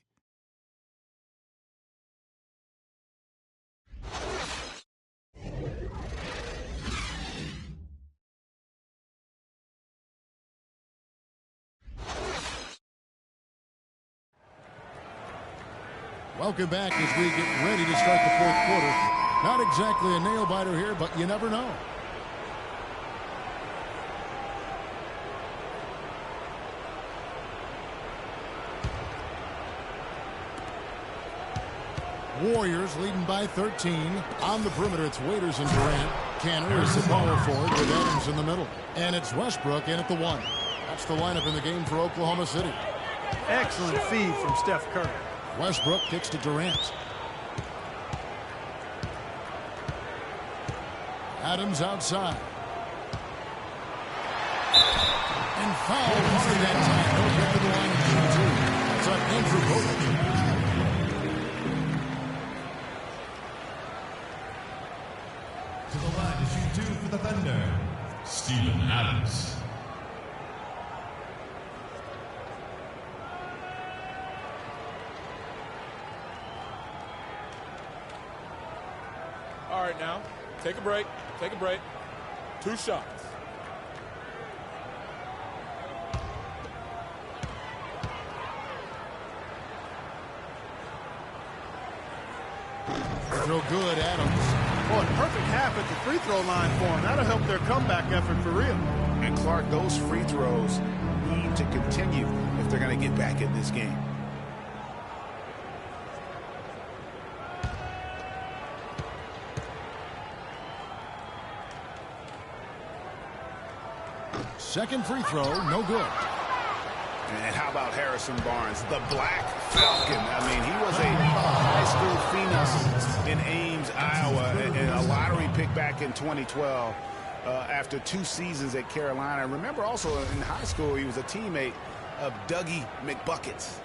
Welcome back as we get ready to start the fourth quarter. Not exactly a nail-biter here, but you never know. Warriors leading by 13. On the perimeter, it's Waiters and Durant. Canner is the power forward with Adams in the middle. And it's Westbrook in at the 1. That's the lineup in the game for Oklahoma City. Excellent feed from Steph Curry. Westbrook kicks to Durant. Adams outside. And foul hard that time. He'll get to the line of 2. That's on Andrew Bogut. To the line to shoot 2 for the Thunder, Steven Adams. All right, now, take a break. Take a break. 2 shots. Real good, Adams. Boy, perfect half at the free throw line for him. That'll help their comeback effort for real. And Clark, those free throws need to continue if they're going to get back in this game. Second free throw, no good. And how about Harrison Barnes, the Black Falcon? I mean, he was a high school phenom in Ames, Iowa, and a lottery pick back in 2012 after 2 seasons at Carolina. Remember also in high school, he was a teammate of Dougie McBuckets.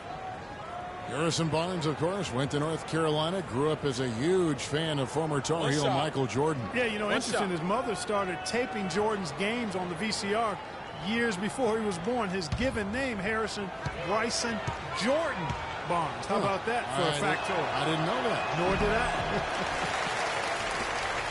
Harrison Barnes, of course, went to North Carolina, grew up as a huge fan of former Tar Heel Michael Jordan. Yeah, you know, interesting, his mother started taping Jordan's games on the VCR years before he was born. His given name, Harrison Bryson Jordan Barnes. How about that for a factoid? I didn't know that. Nor did I.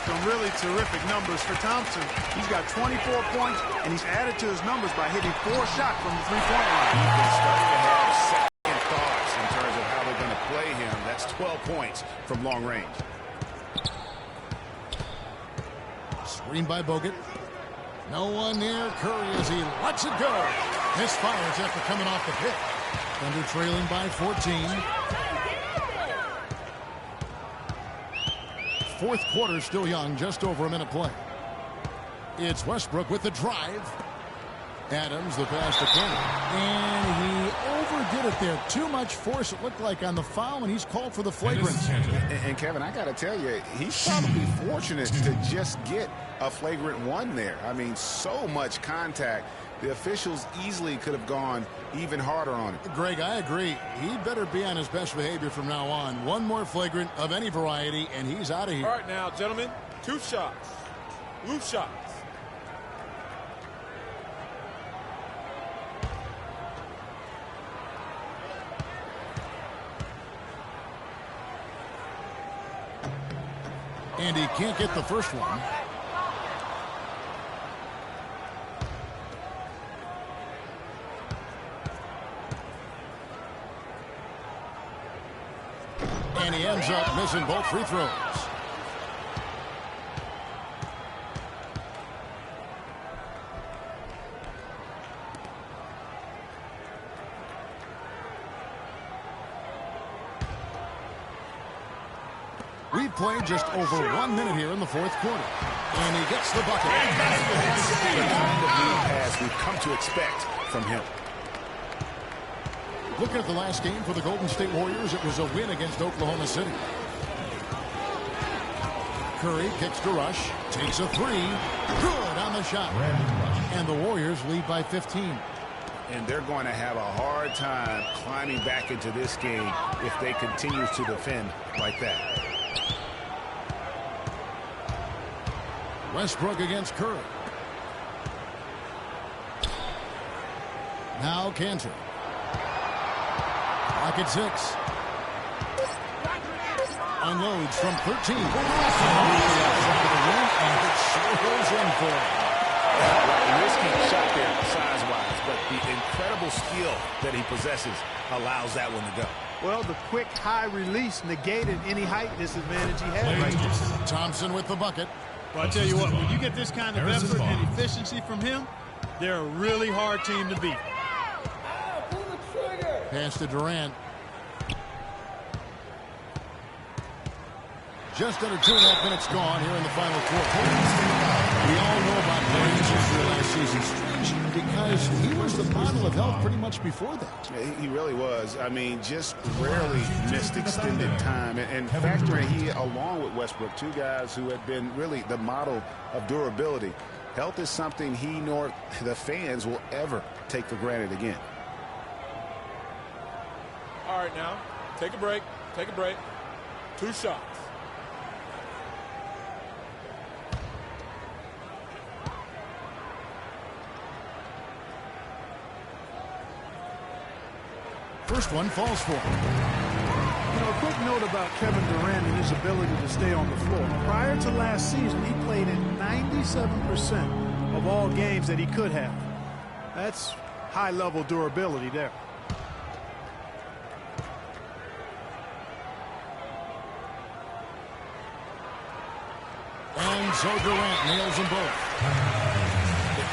Some really terrific numbers for Thompson. He's got 24 points, and he's added to his numbers by hitting 4 shots from the three-point line. He's been starting to have second thoughts in terms of how they're going to play him. That's 12 points from long range. Screen by Bogut. No one near Curry as he lets it go. Misfires after coming off the pick. Thunder trailing by 14. Fourth quarter still young, just over a minute play. It's Westbrook with the drive. Adams, the pass to Curry. And he overdid it there. Too much force, it looked like, on the foul, and he's called for the flagrant. And Kevin, I got to tell you, he's probably fortunate to just get a flagrant 1 there. I mean, so much contact. The officials easily could have gone even harder on it. Greg, I agree. He better be on his best behavior from now on. One more flagrant of any variety, and he's out of here. All right, now, gentlemen, 2 shots. Loose shots. And he can't get the first one. And he ends up missing both free throws. We've played just over 1 minute here in the fourth quarter. And he gets the bucket. The kind of lead pass we've come to expect from him. Looking at the last game for the Golden State Warriors, it was a win against Oklahoma City. Curry kicks to Rush. Takes a three. Good on the shot. And the Warriors lead by 15. And they're going to have a hard time climbing back into this game if they continue to defend like that. Westbrook against Curry. Now Cantor. Clock at 6. Unloads from 13. And it sure goes in for him. Risky shot there size-wise, but the incredible skill that he possesses allows that one to go. Well, the quick high release negated any height disadvantage he had right there. Thompson with the bucket. Well, I tell you what, when you get this kind of effort and efficiency from him, they're a really hard team to beat. Pass to Durant. Just under 2.5 minutes gone here in the final quarter. We all know about Durant's injury last season, Strange, because he was the model of health pretty much before that. He really was. I mean, just rarely missed extended time. And factoring he, along with Westbrook, two guys who had been really the model of durability. Health is something he nor the fans will ever take for granted again. All right, now, take a break. Take a break. 2 shots. First one falls for him. You know, a quick note about Kevin Durant and his ability to stay on the floor. Prior to last season, he played in 97% of all games that he could have. That's high-level durability there. And so Durant nails them both.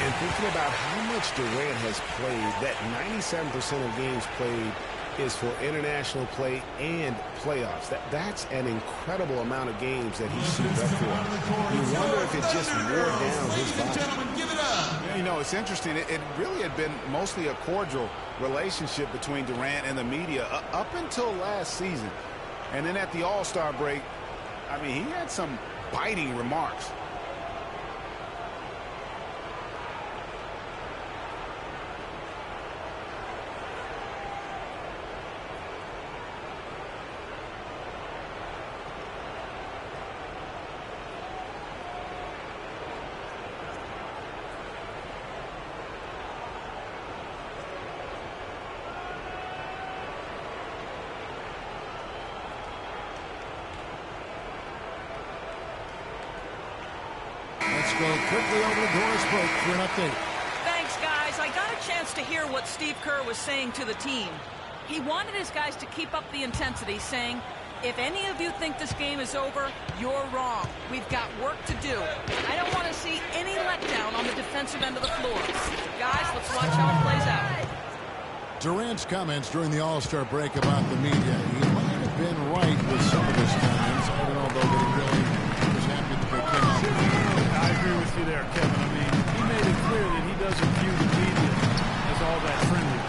And thinking about how much Durant has played, that 97% of games played is for international play and playoffs. That's an incredible amount of games that he's suited up for. You wonder if it just wore down his body. You know, it's interesting. It really had been mostly a cordial relationship between Durant and the media up until last season. And then at the All-Star break, I mean, he had some biting remarks. Go quickly over to Doris Burke for an update. Thanks, guys. I got a chance to hear what Steve Kerr was saying to the team. He wanted his guys to keep up the intensity, saying, if any of you think this game is over, you're wrong. We've got work to do. I don't want to see any letdown on the defensive end of the floor. Guys, let's watch how it plays out. Durant's comments during the All-Star break about the media. He might have been right with some of his comments. I don't know, though, that he really was happy that they came out. I agree with you there, Kevin. I mean, he made it clear that he doesn't view the media as all that friendly.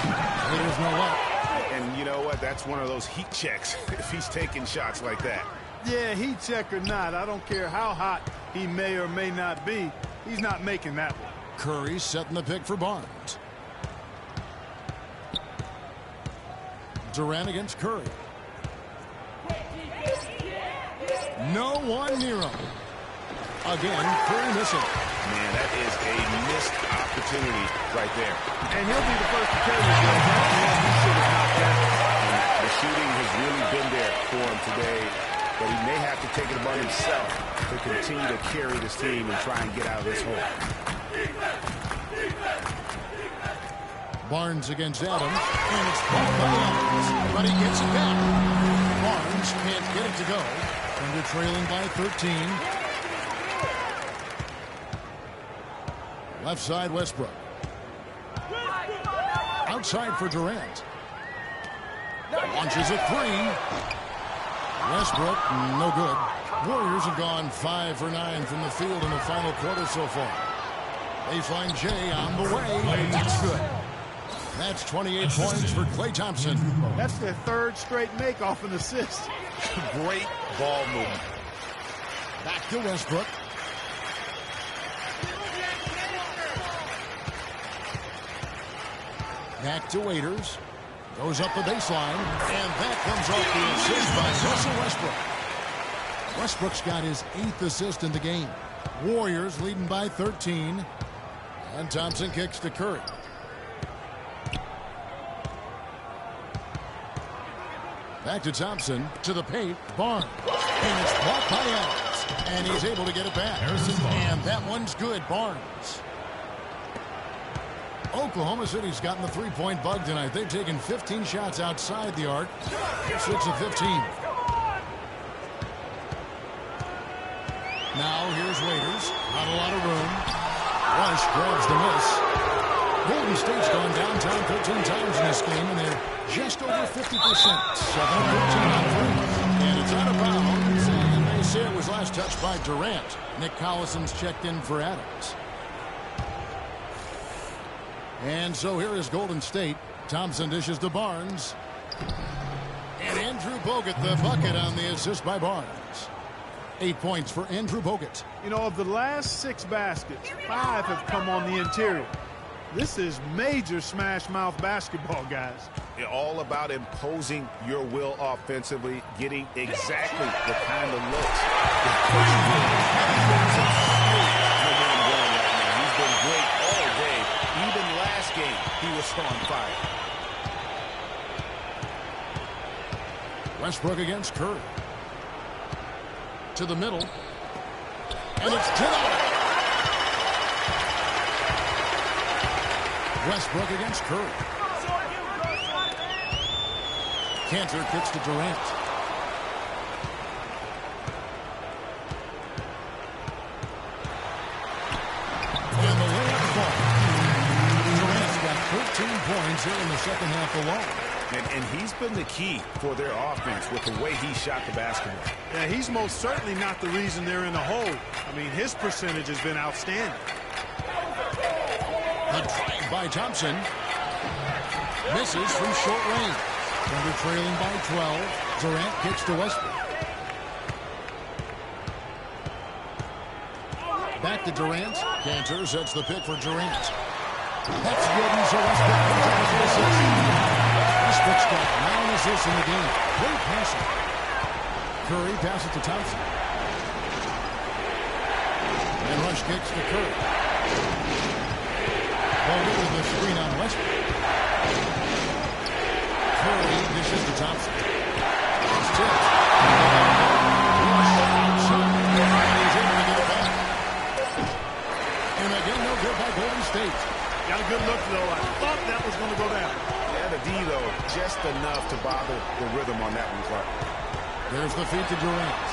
There's no luck. And you know what? That's one of those heat checks if he's taking shots like that. Yeah, heat check or not, I don't care how hot he may or may not be. He's not making that one. Curry setting the pick for Barnes. Durant against Curry. No one near him. Again, Curry missing. Man, that is a missed opportunity right there. And he'll be the first to tell you that he should have knocked that. The shooting has really been there for him today, but he may have to take it upon himself to continue to carry this team and try and get out of this hole. Barnes against Adams, and it's blocked by Adams, but he gets it back. Barnes can't get it to go, and they're trailing by 13. Left side, Westbrook. Outside for Durant. Launches a three. Westbrook, no good. Warriors have gone 5 for 9 from the field in the final quarter so far. Baseline Jay on the way. That's good. That's 28 points for Klay Thompson. That's their third straight make off an assist. Great ball movement. Back to Westbrook. Back to Waiters. Goes up the baseline. And that comes off the assist by Russell Westbrook. Westbrook's got his 8th assist in the game. Warriors leading by 13. And Thompson kicks to Curry. Back to Thompson, to the paint, Barnes. And it's blocked by Adams. And he's able to get it back. And that one's good, Barnes. Oklahoma City's gotten the three-point bug tonight. They've taken 15 shots outside the arc. 6 of 15. Now here's Waiters. Not a lot of room. Rush grabs the miss. Golden State's gone downtown 13 times in this game, and they're just over 50%. 7 of 13 on three. And it's out of bounds. And they say it was last touched by Durant. Nick Collison's checked in for Adams. And so here is Golden State. Thompson dishes to Barnes. And Andrew Bogut, the bucket on the assist by Barnes. 8 points for Andrew Bogut. You know, of the last 6 baskets, 5 have come on the interior. This is major smash mouth basketball, guys. All about imposing your will offensively, getting exactly the kind of looks. He's been great all day. Even last game, he was on fire. Westbrook against Curry. To the middle. And it's tonight. Westbrook against Curry. Cantor kicks to Durant. And the layup falls. Durant's got 13 points here in the second half alone. And he's been the key for their offense with the way he shot the basketball. Yeah, he's most certainly not the reason they're in the hole. I mean, his percentage has been outstanding. A drive by Thompson. Misses from short range. Thunder trailing by 12. Durant kicks to Westbrook. Back to Durant. Cantor sets the pick for Durant. That's good, and so Westbrook comes up with an assist. Westbrook's got 9 assists in the game. Great passing. Curry passes to Thompson. And Rush kicks to Curry. Bogut with the screen on Westbrook. Curry dishes to Thompson. It's tipped. Rush outside. And he's able to get it back. And again, no good by Golden State. Got a good look, though. I thought that was going to go down. Yeah, the D, though, just enough to bother the rhythm on that one, Clark. There's the feed to Durant.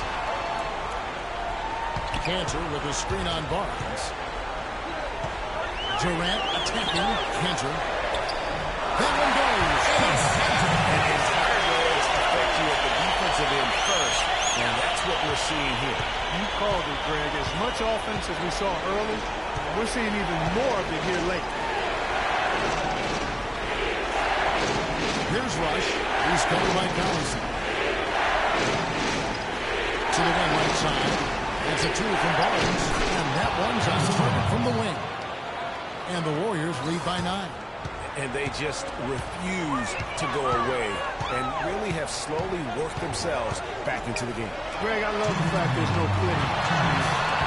Cantor with a screen on Barnes. Durant attacking Cantor. That one goes. And his higher goals affect you at the defensive end first, and that's what we're seeing here. You called it, Greg. As much offense as we saw early, we're seeing even more of it here late. Here's Rush. He's covered by Collison. To the wing right side. It's a 2 from Barnes. And that one's on target from the wing. And the Warriors lead by 9. And they just refuse to go away and really have slowly worked themselves back into the game. Greg, I love the fact there's no quitting.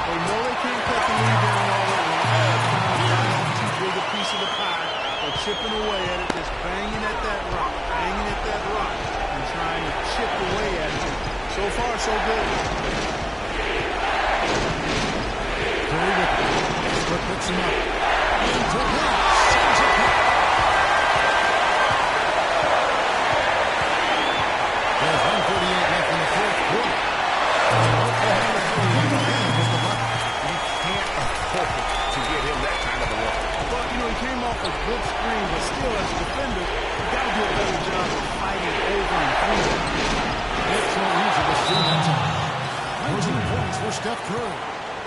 They know they can't cut the lead down all at once. Trying to too big a piece of the pie. They're chipping away at it, just banging at that rock, and trying to chip away at it. So far, so good. Curry with it. Westbrook picks him up. Into Grant. Sends it back. There's 1:38 left in the fourth quarter. Oklahoma City with the lead with the bucket. You can't afford to get him that kind of a look. Well, you know, he came off a good screen, but still, as a defender, you got to do a better job of fighting over and through. It's no easy to see that time. 19 points for Steph Curry.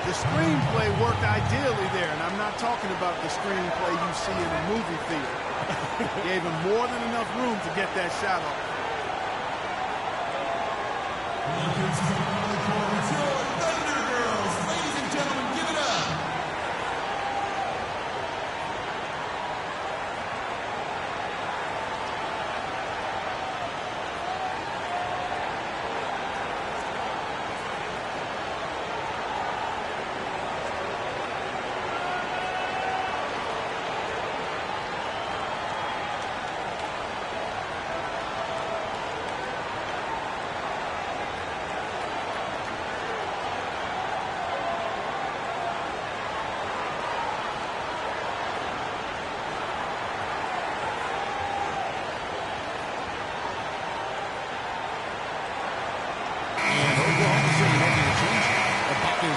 The screenplay worked ideally there, and I'm not talking about the screenplay you see in a movie theater. Gave him more than enough room to get that shot off.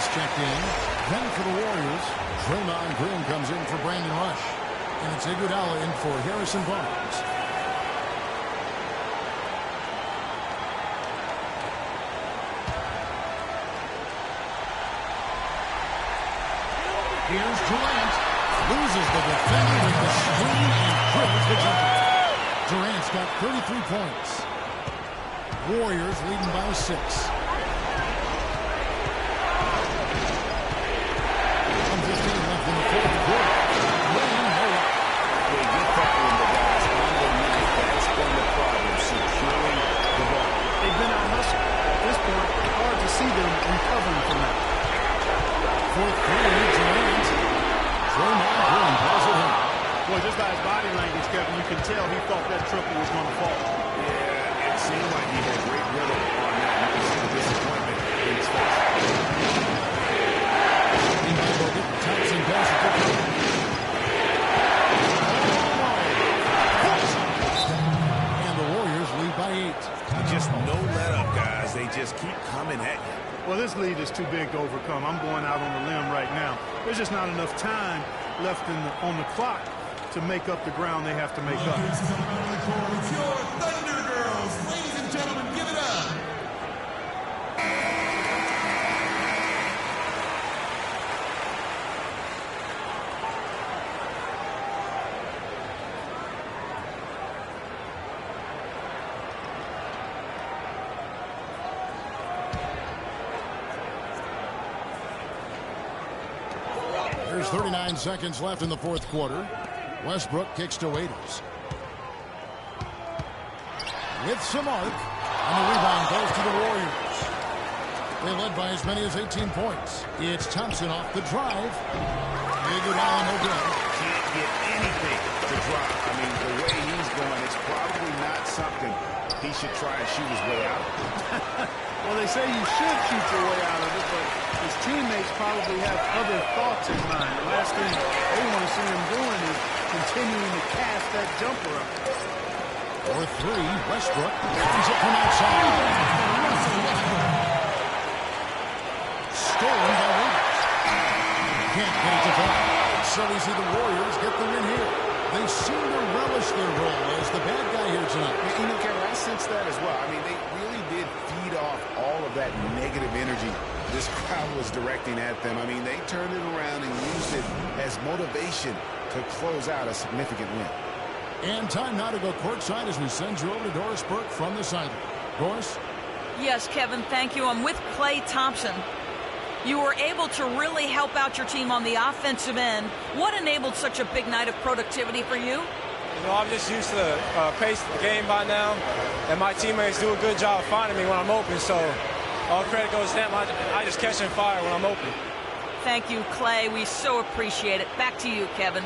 is checked in. Then for the Warriors, Draymond Green comes in for Brandon Rush. And it's Iguodala in for Harrison Barnes. Here's Durant. Loses the defender with the screen and dribbles the jumper. Durant's got 33 points. Warriors leading by 6. 1:15 left in the fourth quarter. Wayne Miller. They get that one, the guys underneath. That's been the problem, securing the ball. They've been out-hustled. At this point, hard to see them recovering from that. For 3, Durant. Draymond Green pulls it in. Boy, just by his body language, Kevin, you can tell he thought that triple was going to fall. Yeah, it seemed like he had great rhythm on that. You can see the disappointment in his face. Thompson passes to Curry. And the Warriors lead by 8. Just no let up, guys. They just keep coming at you. Well, this lead is too big to overcome. I'm going out on a limb right now. There's just not enough time left on the clock to make up the ground they have to make up. It's your Thunder Girls. Ladies and gentlemen, give it up. There's 39 seconds left in the fourth quarter. Westbrook kicks to Waiters. With some arc, and the rebound goes to the Warriors. They led by as many as 18 points. It's Thompson off the drive. Iguodala no good. Can't get anything to drop. I mean, the way he's going, it's probably not something he should try and shoot his way out of. Well, they say you should shoot your way out of it, but his teammates probably have other thoughts in mind. The last thing they want to see him doing is continuing to cast that jumper up. For 3, Westbrook finds it from outside. Stolen by Waiters. Can't get it to fall. So we see the Warriors get the win here. They seem to relish their role as the bad guy here tonight. You know, Kevin, I sense that as well. I mean, they really did feed off all of that negative energy this crowd was directing at them. I mean, they turned it around and used it as motivation to close out a significant win. And time now to go courtside as we send you over to Doris Burke from the sideline. Doris? Yes, Kevin, thank you. I'm with Klay Thompson. You were able to really help out your team on the offensive end. What enabled such a big night of productivity for you? You know, I'm just used to the pace of the game by now, and my teammates do a good job finding me when I'm open, so all credit goes to them. I just catch and fire when I'm open. Thank you, Klay. We so appreciate it. Back to you, Kevin.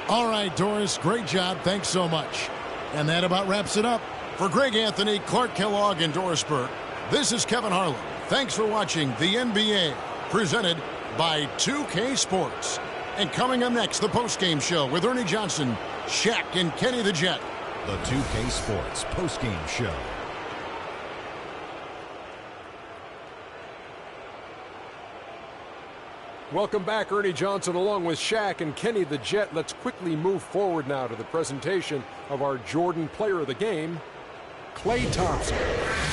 All right, Doris, great job. Thanks so much. And that about wraps it up. For Greg Anthony, Clark Kellogg, and Doris Burke, this is Kevin Harlan. Thanks for watching the NBA, presented by 2K Sports. And coming up next, the postgame show with Ernie Johnson, Shaq, and Kenny the Jet. The 2K Sports postgame show. Welcome back, Ernie Johnson along with Shaq and Kenny the Jet. Let's quickly move forward now to the presentation of our Jordan Player of the Game, Klay Thompson.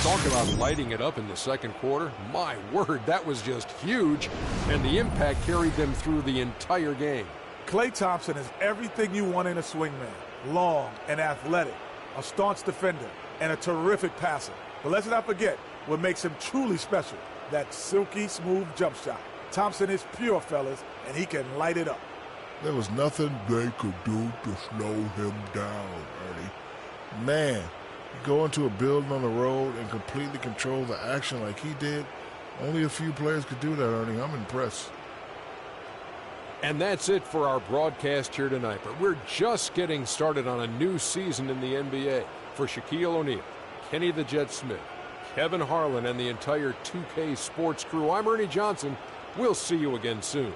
Talk about lighting it up in the second quarter. My word, that was just huge, and the impact carried them through the entire game. Klay Thompson is everything you want in a swingman. Long and athletic, a staunch defender, and a terrific passer. But let's not forget what makes him truly special, that silky smooth jump shot. Thompson is pure, fellas, and he can light it up. There was nothing they could do to slow him down, Ernie. Man, you go into a building on the road and completely control the action like he did. Only a few players could do that, Ernie. I'm impressed. And that's it for our broadcast here tonight. But we're just getting started on a new season in the NBA. For Shaquille O'Neal, Kenny the Jet Smith, Kevin Harlan, and the entire 2K Sports crew, I'm Ernie Johnson. We'll see you again soon.